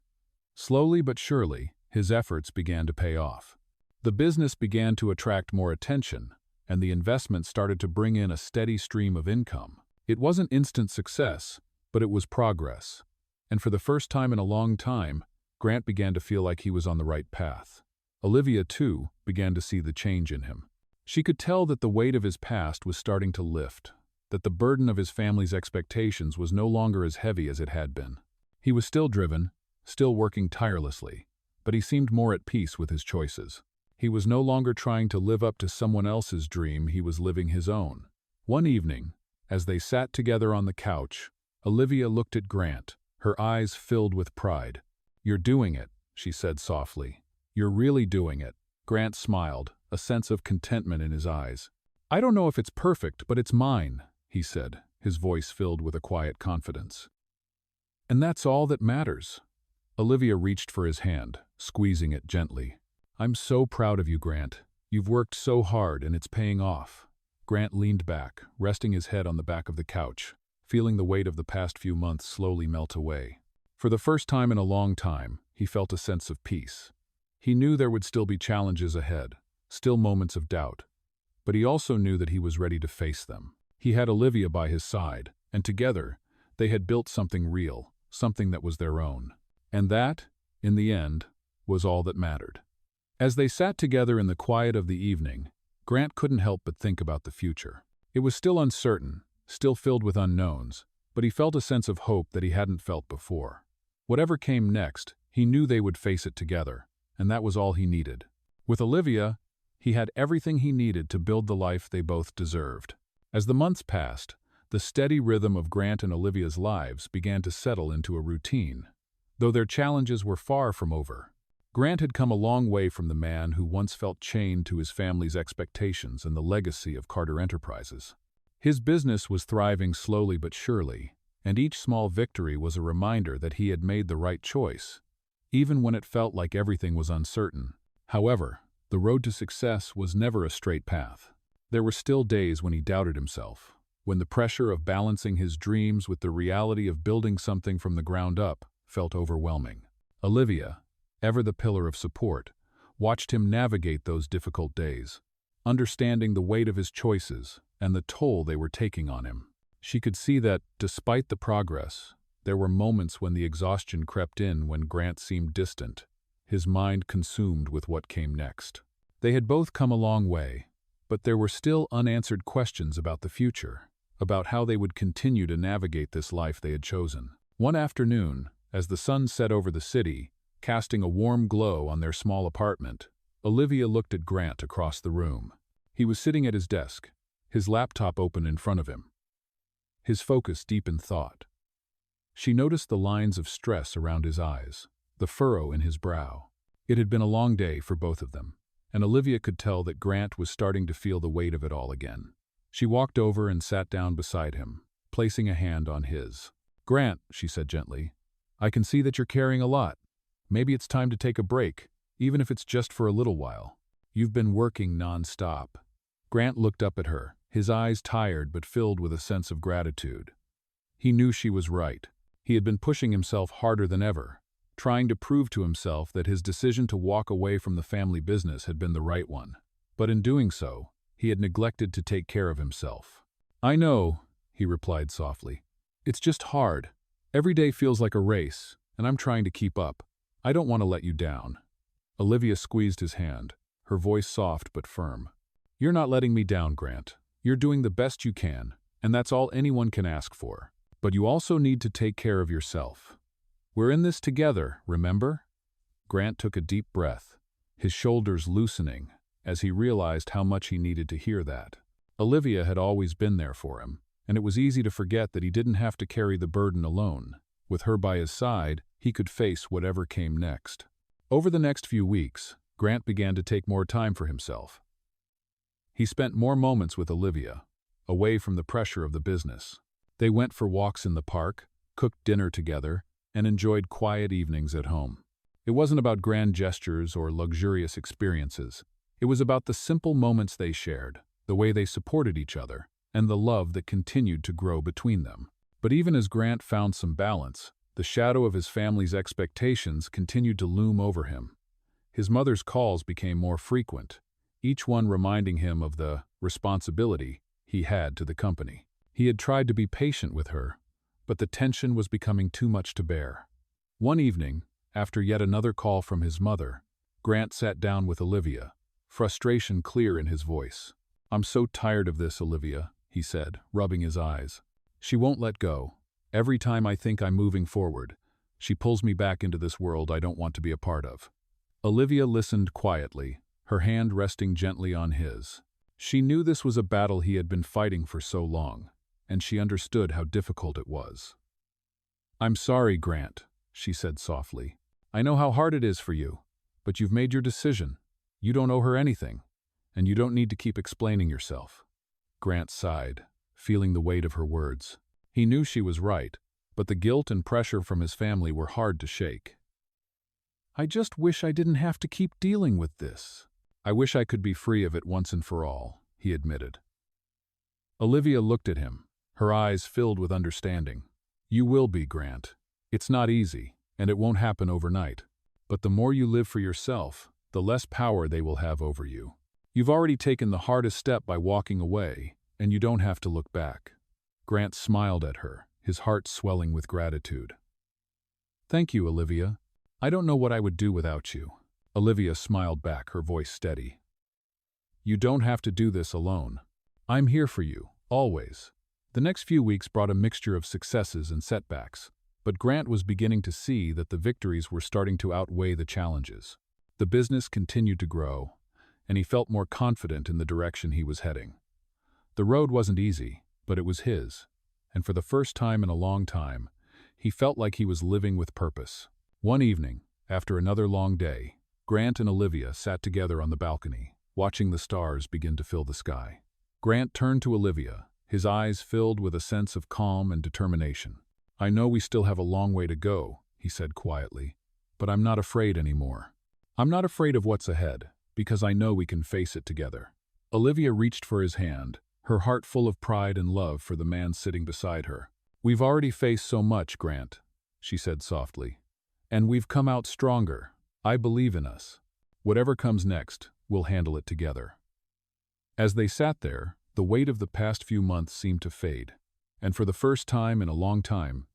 [SPEAKER 1] Slowly but surely, his efforts began to pay off. The business began to attract more attention, and the investment started to bring in a steady stream of income. It wasn't instant success, but it was progress. And for the first time in a long time, Grant began to feel like he was on the right path. Olivia, too, began to see the change in him. She could tell that the weight of his past was starting to lift, that the burden of his family's expectations was no longer as heavy as it had been. He was still driven, still working tirelessly, but he seemed more at peace with his choices. He was no longer trying to live up to someone else's dream, he was living his own. One evening, as they sat together on the couch, Olivia looked at Grant, her eyes filled with pride. "You're doing it," she said softly. "You're really doing it." Grant smiled, a sense of contentment in his eyes. "I don't know if it's perfect, but it's mine," he said, his voice filled with a quiet confidence. "And that's all that matters." Olivia reached for his hand, squeezing it gently. "I'm so proud of you, Grant. You've worked so hard and it's paying off." Grant leaned back, resting his head on the back of the couch, feeling the weight of the past few months slowly melt away. For the first time in a long time, he felt a sense of peace. He knew there would still be challenges ahead, still moments of doubt, but he also knew that he was ready to face them. He had Olivia by his side, and together, they had built something real, something that was their own. And that, in the end, was all that mattered. As they sat together in the quiet of the evening, Grant couldn't help but think about the future. It was still uncertain, still filled with unknowns, but he felt a sense of hope that he hadn't felt before. Whatever came next, he knew they would face it together, and that was all he needed. With Olivia, he had everything he needed to build the life they both deserved. As the months passed, the steady rhythm of Grant and Olivia's lives began to settle into a routine, though their challenges were far from over. Grant had come a long way from the man who once felt chained to his family's expectations and the legacy of Carter Enterprises. His business was thriving slowly but surely, and each small victory was a reminder that he had made the right choice, even when it felt like everything was uncertain. However, the road to success was never a straight path. There were still days when he doubted himself, when the pressure of balancing his dreams with the reality of building something from the ground up felt overwhelming. Olivia, ever the pillar of support, watched him navigate those difficult days, understanding the weight of his choices and the toll they were taking on him. She could see that, despite the progress, there were moments when the exhaustion crept in, when Grant seemed distant, his mind consumed with what came next. They had both come a long way, but there were still unanswered questions about the future, about how they would continue to navigate this life they had chosen. One afternoon, as the sun set over the city, casting a warm glow on their small apartment, Olivia looked at Grant across the room. He was sitting at his desk, his laptop open in front of him, his focus deep in thought. She noticed the lines of stress around his eyes, the furrow in his brow. It had been a long day for both of them, and Olivia could tell that Grant was starting to feel the weight of it all again. She walked over and sat down beside him, placing a hand on his. "Grant," she said gently, "I can see that you're carrying a lot. Maybe it's time to take a break, even if it's just for a little while. You've been working non-stop." Grant looked up at her, his eyes tired but filled with a sense of gratitude. He knew she was right. He had been pushing himself harder than ever, trying to prove to himself that his decision to walk away from the family business had been the right one. But in doing so, he had neglected to take care of himself. "I know," he replied softly. "It's just hard. Every day feels like a race, and I'm trying to keep up. I don't want to let you down." Olivia squeezed his hand, her voice soft but firm. "You're not letting me down, Grant. You're doing the best you can, and that's all anyone can ask for. But you also need to take care of yourself. We're in this together, remember?" Grant took a deep breath, his shoulders loosening, as he realized how much he needed to hear that. Olivia had always been there for him, and it was easy to forget that he didn't have to carry the burden alone. With her by his side, he could face whatever came next. Over the next few weeks, Grant began to take more time for himself. He spent more moments with Olivia, away from the pressure of the business. They went for walks in the park, cooked dinner together, and enjoyed quiet evenings at home. It wasn't about grand gestures or luxurious experiences. It was about the simple moments they shared, the way they supported each other, and the love that continued to grow between them. But even as Grant found some balance, the shadow of his family's expectations continued to loom over him. His mother's calls became more frequent, each one reminding him of the responsibility he had to the company. He had tried to be patient with her, but the tension was becoming too much to bear. One evening, after yet another call from his mother, Grant sat down with Olivia, frustration clear in his voice. "I'm so tired of this, Olivia," he said, rubbing his eyes. "She won't let go. Every time I think I'm moving forward, she pulls me back into this world I don't want to be a part of." Olivia listened quietly, her hand resting gently on his. She knew this was a battle he had been fighting for so long, and she understood how difficult it was. "I'm sorry, Grant," she said softly. "I know how hard it is for you, but you've made your decision. You don't owe her anything, and you don't need to keep explaining yourself." Grant sighed, feeling the weight of her words. He knew she was right, but the guilt and pressure from his family were hard to shake. "I just wish I didn't have to keep dealing with this. I wish I could be free of it once and for all," he admitted. Olivia looked at him, her eyes filled with understanding. "You will be, Grant. It's not easy, and it won't happen overnight. But the more you live for yourself, the less power they will have over you. You've already taken the hardest step by walking away, and you don't have to look back." Grant smiled at her, his heart swelling with gratitude. "Thank you, Olivia. I don't know what I would do without you." Olivia smiled back, her voice steady. "You don't have to do this alone. I'm here for you, always." The next few weeks brought a mixture of successes and setbacks, but Grant was beginning to see that the victories were starting to outweigh the challenges. The business continued to grow, and he felt more confident in the direction he was heading. The road wasn't easy, but it was his, and for the first time in a long time, he felt like he was living with purpose. One evening, after another long day, Grant and Olivia sat together on the balcony, watching the stars begin to fill the sky. Grant turned to Olivia, his eyes filled with a sense of calm and determination. "I know we still have a long way to go," he said quietly, "but I'm not afraid anymore. I'm not afraid of what's ahead, because I know we can face it together." Olivia reached for his hand, her heart full of pride and love for the man sitting beside her. "We've already faced so much, Grant," she said softly, "and we've come out stronger. I believe in us. Whatever comes next, we'll handle it together." As they sat there, the weight of the past few months seemed to fade, and for the first time in a long time,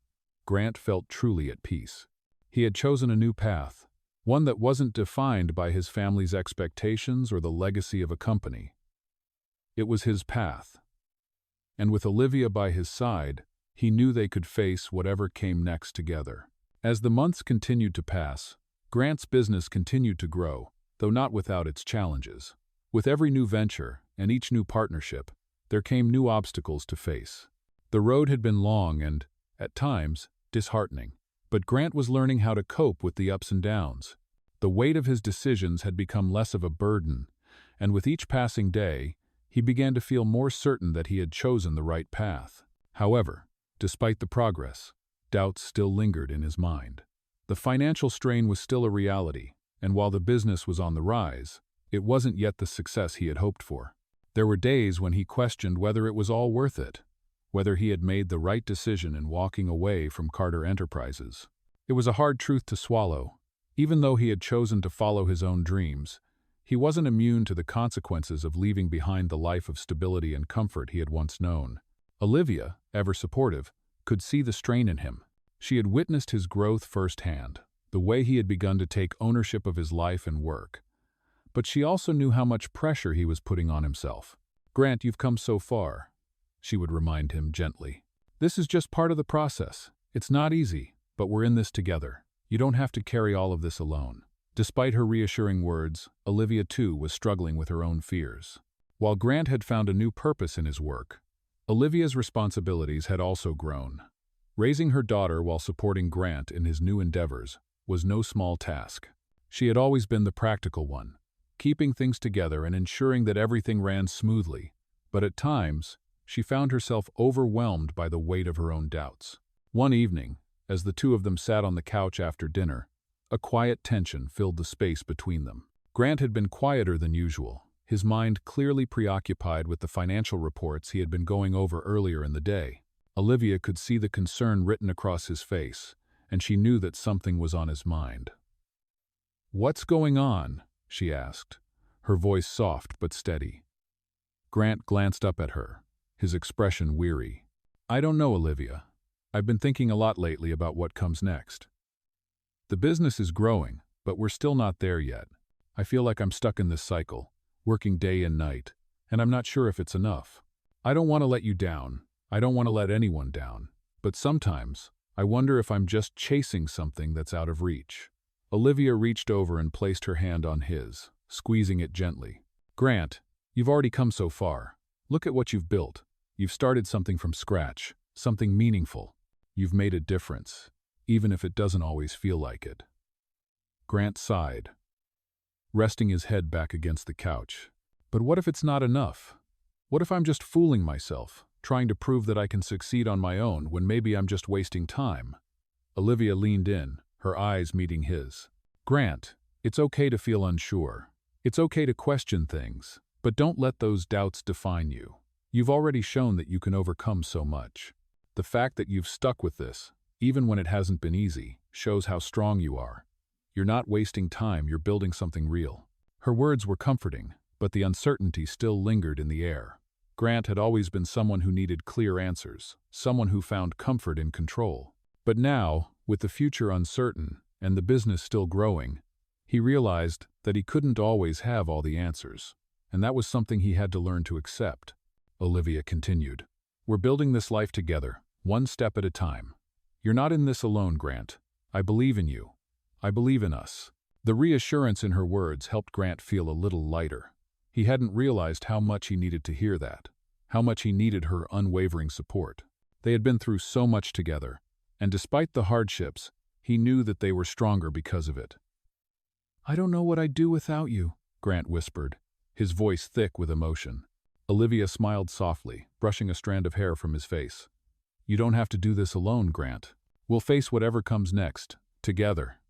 [SPEAKER 1] Grant felt truly at peace. He had chosen a new path, one that wasn't defined by his family's expectations or the legacy of a company. It was his path. And with Olivia by his side, he knew they could face whatever came next together. As the months continued to pass, Grant's business continued to grow, though not without its challenges. With every new venture and each new partnership, there came new obstacles to face. The road had been long and, at times, disheartening, but Grant was learning how to cope with the ups and downs. The weight of his decisions had become less of a burden, and with each passing day, he began to feel more certain that he had chosen the right path. However, despite the progress, doubts still lingered in his mind. The financial strain was still a reality, and while the business was on the rise, it wasn't yet the success he had hoped for. There were days when he questioned whether it was all worth it, whether he had made the right decision in walking away from Carter Enterprises. It was a hard truth to swallow. Even though he had chosen to follow his own dreams, he wasn't immune to the consequences of leaving behind the life of stability and comfort he had once known. Olivia, ever supportive, could see the strain in him. She had witnessed his growth firsthand, the way he had begun to take ownership of his life and work. But she also knew how much pressure he was putting on himself. "Grant, you've come so far," she would remind him gently. "This is just part of the process. It's not easy, but we're in this together. You don't have to carry all of this alone." Despite her reassuring words, Olivia too was struggling with her own fears. While Grant had found a new purpose in his work, Olivia's responsibilities had also grown. Raising her daughter while supporting Grant in his new endeavors was no small task. She had always been the practical one, keeping things together and ensuring that everything ran smoothly, but at times, she found herself overwhelmed by the weight of her own doubts. One evening, as the two of them sat on the couch after dinner, a quiet tension filled the space between them. Grant had been quieter than usual, his mind clearly preoccupied with the financial reports he had been going over earlier in the day. Olivia could see the concern written across his face, and she knew that something was on his mind. "What's going on?" she asked, her voice soft but steady. Grant glanced up at her, his expression weary. "I don't know, Olivia. I've been thinking a lot lately about what comes next. The business is growing, but we're still not there yet. I feel like I'm stuck in this cycle, working day and night, and I'm not sure if it's enough. I don't want to let you down. I don't want to let anyone down. But sometimes, I wonder if I'm just chasing something that's out of reach." Olivia reached over and placed her hand on his, squeezing it gently. "Grant, you've already come so far. Look at what you've built. You've started something from scratch, something meaningful. You've made a difference, even if it doesn't always feel like it." Grant sighed, resting his head back against the couch. "But what if it's not enough? What if I'm just fooling myself, trying to prove that I can succeed on my own when maybe I'm just wasting time?" Olivia leaned in, her eyes meeting his. "Grant, it's okay to feel unsure. It's okay to question things, but don't let those doubts define you. You've already shown that you can overcome so much. The fact that you've stuck with this, even when it hasn't been easy, shows how strong you are. You're not wasting time, you're building something real." Her words were comforting, but the uncertainty still lingered in the air. Grant had always been someone who needed clear answers, someone who found comfort in control. But now, with the future uncertain and the business still growing, he realized that he couldn't always have all the answers, and that was something he had to learn to accept. Olivia continued, "We're building this life together, one step at a time. You're not in this alone, Grant. I believe in you. I believe in us." The reassurance in her words helped Grant feel a little lighter. He hadn't realized how much he needed to hear that, how much he needed her unwavering support. They had been through so much together, and despite the hardships, he knew that they were stronger because of it. "I don't know what I'd do without you," Grant whispered, his voice thick with emotion. Olivia smiled softly, brushing a strand of hair from his face. "You don't have to do this alone, Grant. We'll face whatever comes next, together."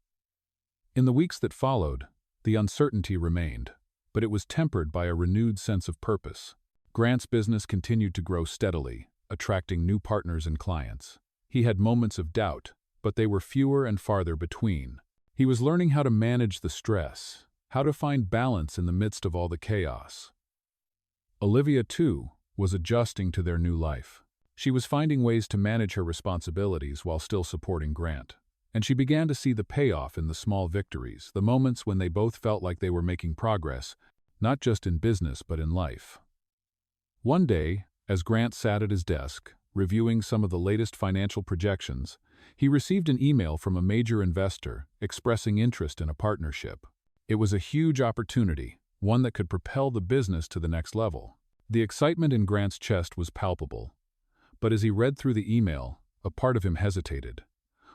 [SPEAKER 1] In the weeks that followed, the uncertainty remained, but it was tempered by a renewed sense of purpose. Grant's business continued to grow steadily, attracting new partners and clients. He had moments of doubt, but they were fewer and farther between. He was learning how to manage the stress, how to find balance in the midst of all the chaos. Olivia, too, was adjusting to their new life. She was finding ways to manage her responsibilities while still supporting Grant. And she began to see the payoff in the small victories, the moments when they both felt like they were making progress, not just in business but in life. One day, as Grant sat at his desk, reviewing some of the latest financial projections, he received an email from a major investor expressing interest in a partnership. It was a huge opportunity, one that could propel the business to the next level. The excitement in Grant's chest was palpable. But as he read through the email, a part of him hesitated.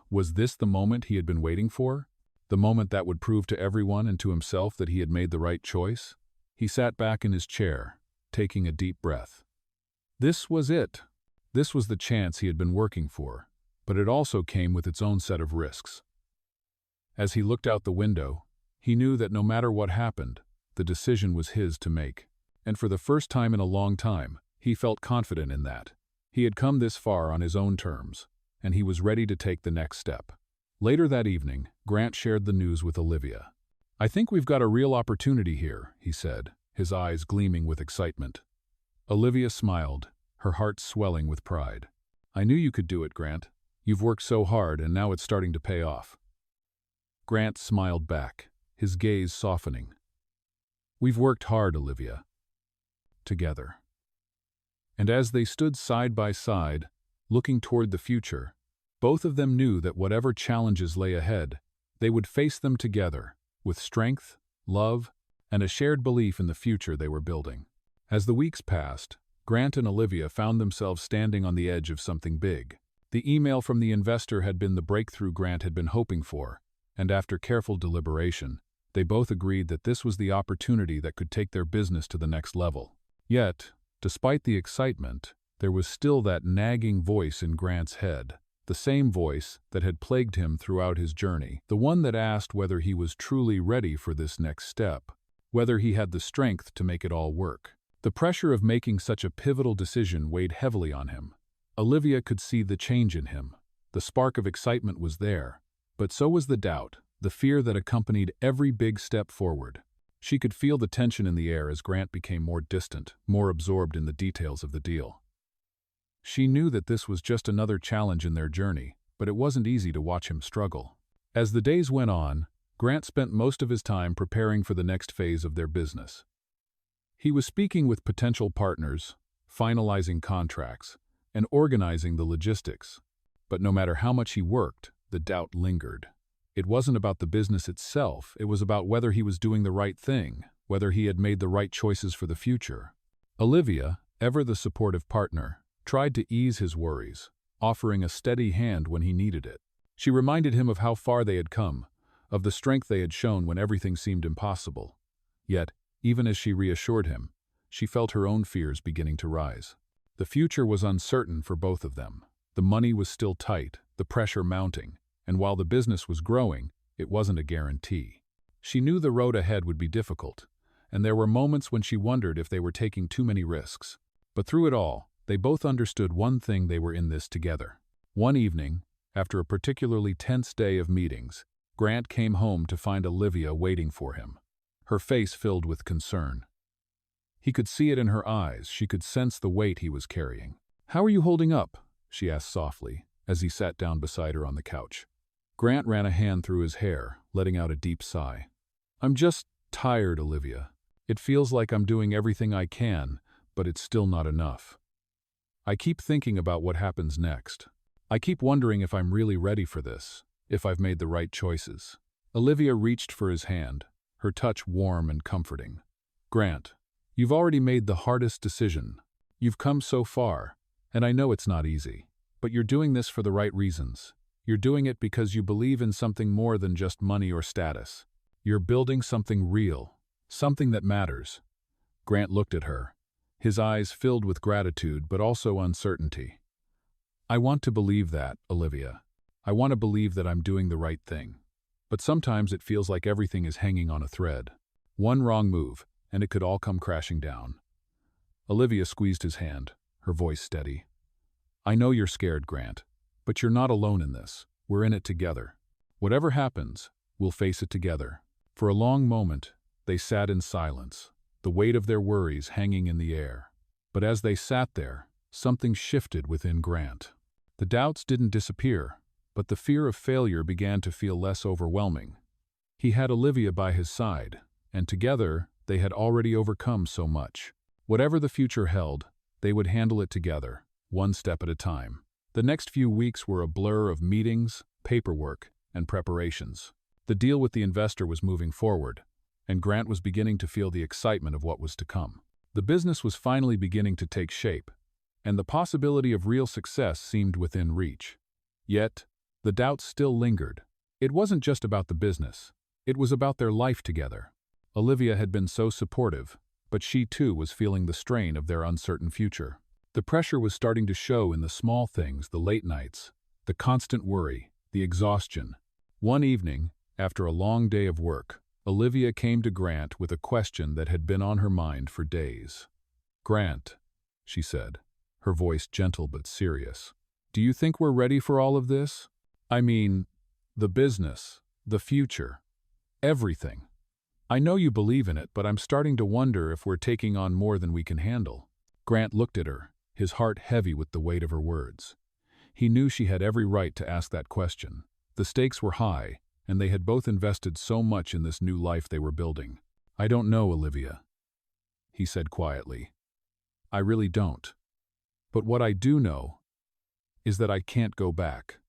[SPEAKER 1] Was this the moment he had been waiting for? The moment that would prove to everyone and to himself that he had made the right choice? He sat back in his chair, taking a deep breath. This was it. This was the chance he had been working for, but it also came with its own set of risks. As he looked out the window, he knew that no matter what happened, the decision was his to make. And for the first time in a long time, he felt confident in that. He had come this far on his own terms, and he was ready to take the next step. Later that evening, Grant shared the news with Olivia. "I think we've got a real opportunity here," he said, his eyes gleaming with excitement. Olivia smiled, her heart swelling with pride. "I knew you could do it, Grant. You've worked so hard and now it's starting to pay off." Grant smiled back, his gaze softening. "We've worked hard, Olivia. Together." And as they stood side by side, looking toward the future, both of them knew that whatever challenges lay ahead, they would face them together, with strength, love, and a shared belief in the future they were building. As the weeks passed, Grant and Olivia found themselves standing on the edge of something big. The email from the investor had been the breakthrough Grant had been hoping for, and after careful deliberation, they both agreed that this was the opportunity that could take their business to the next level. Yet, despite the excitement, there was still that nagging voice in Grant's head, the same voice that had plagued him throughout his journey, the one that asked whether he was truly ready for this next step, whether he had the strength to make it all work. The pressure of making such a pivotal decision weighed heavily on him. Olivia could see the change in him. The spark of excitement was there, but so was the doubt, the fear that accompanied every big step forward. She could feel the tension in the air as Grant became more distant, more absorbed in the details of the deal. She knew that this was just another challenge in their journey, but it wasn't easy to watch him struggle. As the days went on, Grant spent most of his time preparing for the next phase of their business. He was speaking with potential partners, finalizing contracts, and organizing the logistics. But no matter how much he worked, the doubt lingered. It wasn't about the business itself, it was about whether he was doing the right thing, whether he had made the right choices for the future. Olivia, ever the supportive partner, tried to ease his worries, offering a steady hand when he needed it. She reminded him of how far they had come, of the strength they had shown when everything seemed impossible. Yet, even as she reassured him, she felt her own fears beginning to rise. The future was uncertain for both of them. The money was still tight, the pressure mounting, and while the business was growing, it wasn't a guarantee. She knew the road ahead would be difficult, and there were moments when she wondered if they were taking too many risks. But through it all, they both understood one thing: they were in this together. One evening, after a particularly tense day of meetings, Grant came home to find Olivia waiting for him, her face filled with concern. He could see it in her eyes, she could sense the weight he was carrying. "How are you holding up?" she asked softly, as he sat down beside her on the couch. Grant ran a hand through his hair, letting out a deep sigh. "I'm just tired, Olivia. It feels like I'm doing everything I can, but it's still not enough. I keep thinking about what happens next. I keep wondering if I'm really ready for this, if I've made the right choices." Olivia reached for his hand, her touch warm and comforting. "Grant, you've already made the hardest decision. You've come so far, and I know it's not easy, but you're doing this for the right reasons. You're doing it because you believe in something more than just money or status. You're building something real, something that matters." Grant looked at her, his eyes filled with gratitude but also uncertainty. "I want to believe that, Olivia. I want to believe that I'm doing the right thing. But sometimes it feels like everything is hanging on a thread. One wrong move, and it could all come crashing down." Olivia squeezed his hand, her voice steady. "I know you're scared, Grant, but you're not alone in this. We're in it together. Whatever happens, we'll face it together." For a long moment, they sat in silence, the weight of their worries hanging in the air. But as they sat there, something shifted within Grant. The doubts didn't disappear, but the fear of failure began to feel less overwhelming. He had Olivia by his side, and together they had already overcome so much. Whatever the future held, they would handle it together, one step at a time. The next few weeks were a blur of meetings, paperwork, and preparations. The deal with the investor was moving forward, and Grant was beginning to feel the excitement of what was to come. The business was finally beginning to take shape, and the possibility of real success seemed within reach. Yet, the doubts still lingered. It wasn't just about the business. It was about their life together. Olivia had been so supportive, but she too was feeling the strain of their uncertain future. The pressure was starting to show in the small things, the late nights, the constant worry, the exhaustion. One evening, after a long day of work, Olivia came to Grant with a question that had been on her mind for days. "Grant," she said, her voice gentle but serious, "do you think we're ready for all of this? I mean, the business, the future, everything. I know you believe in it, but I'm starting to wonder if we're taking on more than we can handle." Grant looked at her, his heart heavy with the weight of her words. He knew she had every right to ask that question. The stakes were high, and they had both invested so much in this new life they were building. "I don't know, Olivia," he said quietly. "I really don't. But what I do know is that I can't go back.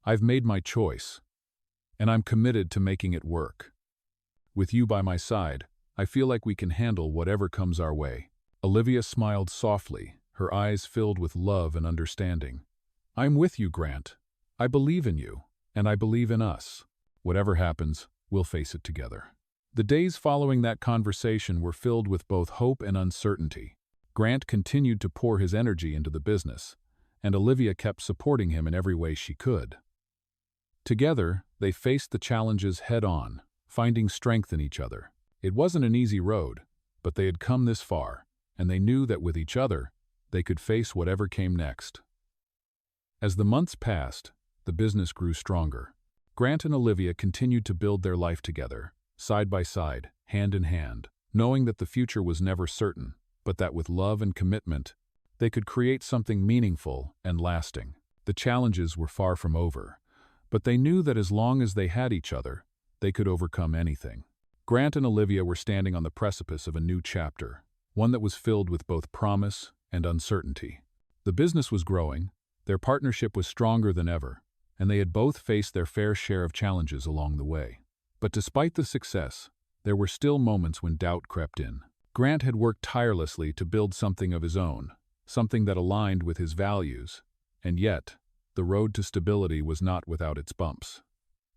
[SPEAKER 1] I've made my choice, and I'm committed to making it work. With you by my side, I feel like we can handle whatever comes our way." Olivia smiled softly, her eyes filled with love and understanding. "I'm with you, Grant. I believe in you, and I believe in us. Whatever happens, we'll face it together." The days following that conversation were filled with both hope and uncertainty. Grant continued to pour his energy into the business, and Olivia kept supporting him in every way she could. Together, they faced the challenges head-on, finding strength in each other. It wasn't an easy road, but they had come this far, and they knew that with each other, they could face whatever came next. As the months passed, the business grew stronger. Grant and Olivia continued to build their life together, side by side, hand in hand, knowing that the future was never certain, but that with love and commitment, they could create something meaningful and lasting. The challenges were far from over, but they knew that as long as they had each other, they could overcome anything. Grant and Olivia were standing on the precipice of a new chapter, one that was filled with both promise and uncertainty. The business was growing, their partnership was stronger than ever, and they had both faced their fair share of challenges along the way. But despite the success, there were still moments when doubt crept in. Grant had worked tirelessly to build something of his own, something that aligned with his values, and yet, the road to stability was not without its bumps.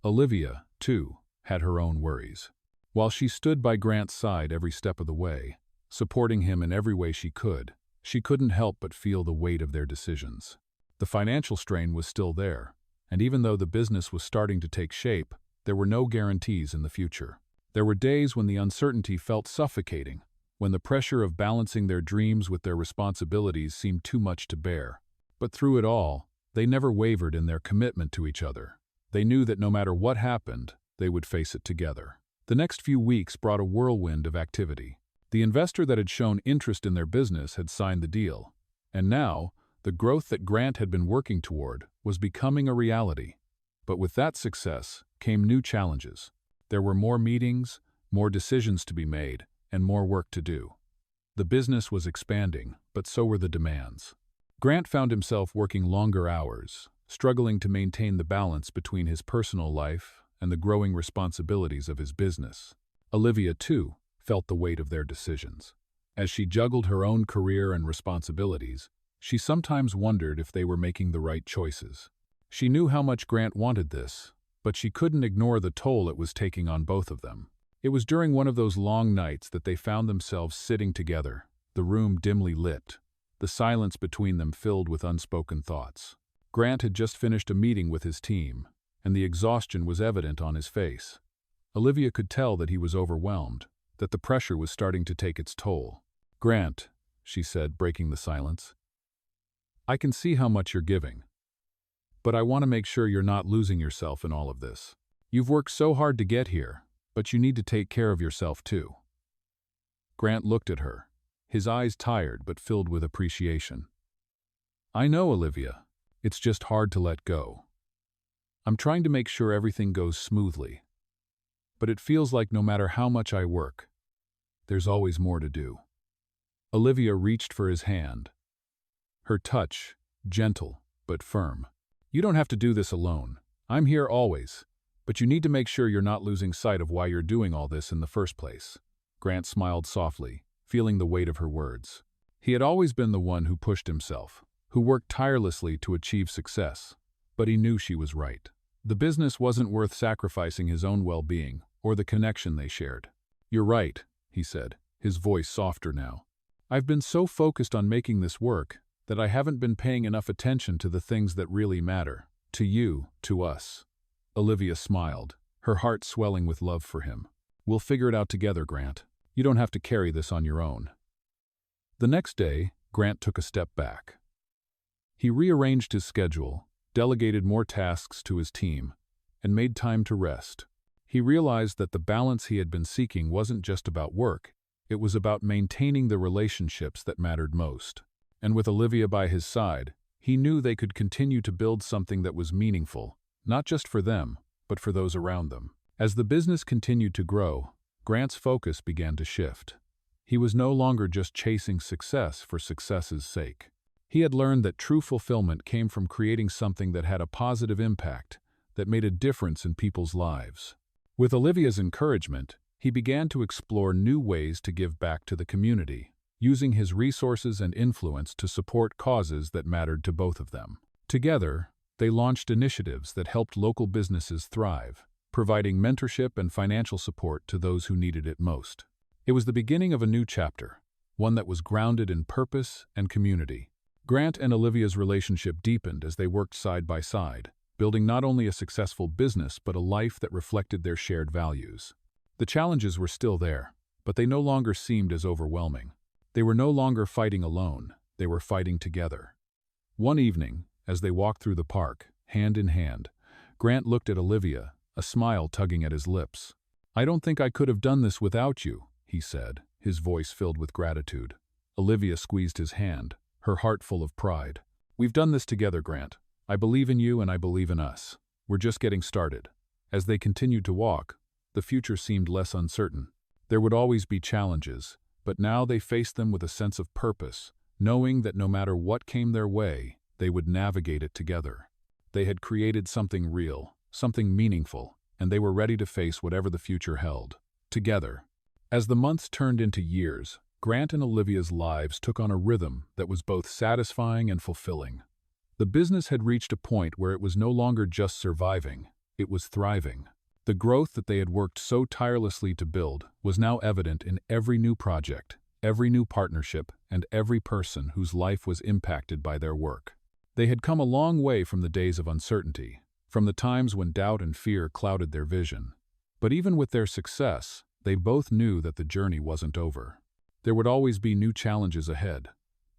[SPEAKER 1] Olivia, too, had her own worries. While she stood by Grant's side every step of the way, supporting him in every way she couldn't help but feel the weight of their decisions. The financial strain was still there, and even though the business was starting to take shape, there were no guarantees in the future. There were days when the uncertainty felt suffocating, when the pressure of balancing their dreams with their responsibilities seemed too much to bear. But through it all, they never wavered in their commitment to each other. They knew that no matter what happened, they would face it together. The next few weeks brought a whirlwind of activity. The investor that had shown interest in their business had signed the deal, and now, the growth that Grant had been working toward was becoming a reality. But with that success came new challenges. There were more meetings, more decisions to be made, and more work to do. The business was expanding, but so were the demands. Grant found himself working longer hours, struggling to maintain the balance between his personal life and the growing responsibilities of his business. Olivia, too, felt the weight of their decisions. As she juggled her own career and responsibilities, she sometimes wondered if they were making the right choices. She knew how much Grant wanted this, but she couldn't ignore the toll it was taking on both of them. It was during one of those long nights that they found themselves sitting together, the room dimly lit, the silence between them filled with unspoken thoughts. Grant had just finished a meeting with his team, and the exhaustion was evident on his face. Olivia could tell that he was overwhelmed, that the pressure was starting to take its toll. "Grant," she said, breaking the silence, "I can see how much you're giving. But I want to make sure you're not losing yourself in all of this. You've worked so hard to get here, but you need to take care of yourself too." Grant looked at her, his eyes tired but filled with appreciation. "I know, Olivia. It's just hard to let go. I'm trying to make sure everything goes smoothly. But it feels like no matter how much I work, there's always more to do." Olivia reached for his hand, her touch gentle but firm. "You don't have to do this alone. I'm here always, but you need to make sure you're not losing sight of why you're doing all this in the first place." Grant smiled softly, feeling the weight of her words. He had always been the one who pushed himself, who worked tirelessly to achieve success, but he knew she was right. The business wasn't worth sacrificing his own well-being or the connection they shared. "You're right," he said, his voice softer now. "I've been so focused on making this work that I haven't been paying enough attention to the things that really matter. To you, to us." Olivia smiled, her heart swelling with love for him. "We'll figure it out together, Grant. You don't have to carry this on your own." The next day, Grant took a step back. He rearranged his schedule, delegated more tasks to his team, and made time to rest. He realized that the balance he had been seeking wasn't just about work, it was about maintaining the relationships that mattered most. And with Olivia by his side, he knew they could continue to build something that was meaningful, not just for them, but for those around them. As the business continued to grow, Grant's focus began to shift. He was no longer just chasing success for success's sake. He had learned that true fulfillment came from creating something that had a positive impact, that made a difference in people's lives. With Olivia's encouragement, he began to explore new ways to give back to the community, using his resources and influence to support causes that mattered to both of them. Together, they launched initiatives that helped local businesses thrive, providing mentorship and financial support to those who needed it most. It was the beginning of a new chapter, one that was grounded in purpose and community. Grant and Olivia's relationship deepened as they worked side by side, building not only a successful business but a life that reflected their shared values. The challenges were still there, but they no longer seemed as overwhelming. They were no longer fighting alone, they were fighting together. One evening, as they walked through the park, hand in hand, Grant looked at Olivia, a smile tugging at his lips. "I don't think I could have done this without you," he said, his voice filled with gratitude. Olivia squeezed his hand, her heart full of pride. "We've done this together, Grant. I believe in you and I believe in us. We're just getting started." As they continued to walk, the future seemed less uncertain. There would always be challenges, but now they faced them with a sense of purpose, knowing that no matter what came their way, they would navigate it together. They had created something real, something meaningful, and they were ready to face whatever the future held. Together. As the months turned into years, Grant and Olivia's lives took on a rhythm that was both satisfying and fulfilling. The business had reached a point where it was no longer just surviving, it was thriving. The growth that they had worked so tirelessly to build was now evident in every new project, every new partnership, and every person whose life was impacted by their work. They had come a long way from the days of uncertainty, from the times when doubt and fear clouded their vision. But even with their success, they both knew that the journey wasn't over. There would always be new challenges ahead,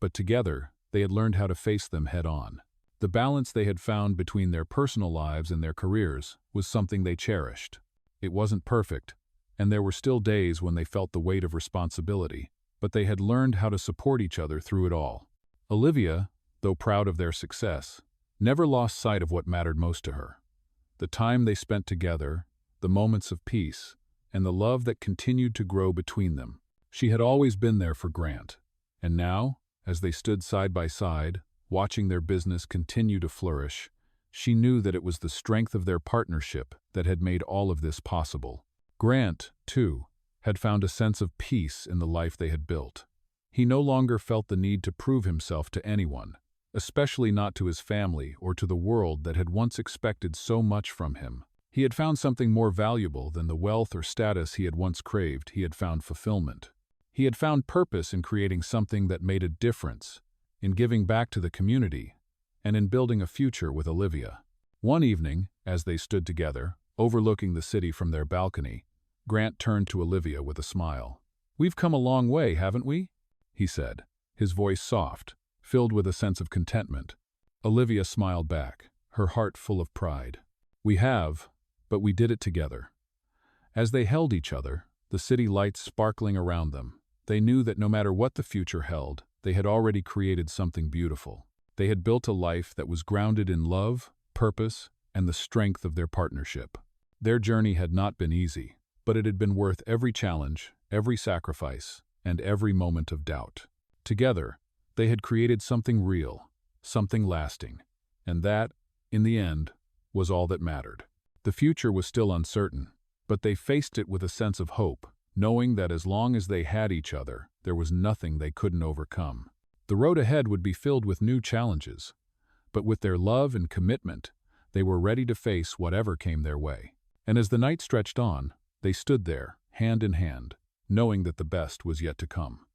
[SPEAKER 1] but together, they had learned how to face them head-on. The balance they had found between their personal lives and their careers was something they cherished. It wasn't perfect, and there were still days when they felt the weight of responsibility, but they had learned how to support each other through it all. Olivia, though proud of their success, never lost sight of what mattered most to her. The time they spent together, the moments of peace, and the love that continued to grow between them. She had always been there for Grant, and now, as they stood side by side, watching their business continue to flourish, she knew that it was the strength of their partnership that had made all of this possible. Grant, too, had found a sense of peace in the life they had built. He no longer felt the need to prove himself to anyone, especially not to his family or to the world that had once expected so much from him. He had found something more valuable than the wealth or status he had once craved. He had found fulfillment. He had found purpose in creating something that made a difference, in giving back to the community, and in building a future with Olivia. One evening, as they stood together, overlooking the city from their balcony, Grant turned to Olivia with a smile. "We've come a long way, haven't we?" he said, his voice soft, filled with a sense of contentment. Olivia smiled back, her heart full of pride. "We have, but we did it together." As they held each other, the city lights sparkling around them, they knew that no matter what the future held, they had already created something beautiful. They had built a life that was grounded in love, purpose, and the strength of their partnership. Their journey had not been easy, but it had been worth every challenge, every sacrifice, and every moment of doubt. Together, they had created something real, something lasting, and that, in the end, was all that mattered. The future was still uncertain, but they faced it with a sense of hope, knowing that as long as they had each other, there was nothing they couldn't overcome. The road ahead would be filled with new challenges, but with their love and commitment, they were ready to face whatever came their way. And as the night stretched on, they stood there, hand in hand, knowing that the best was yet to come.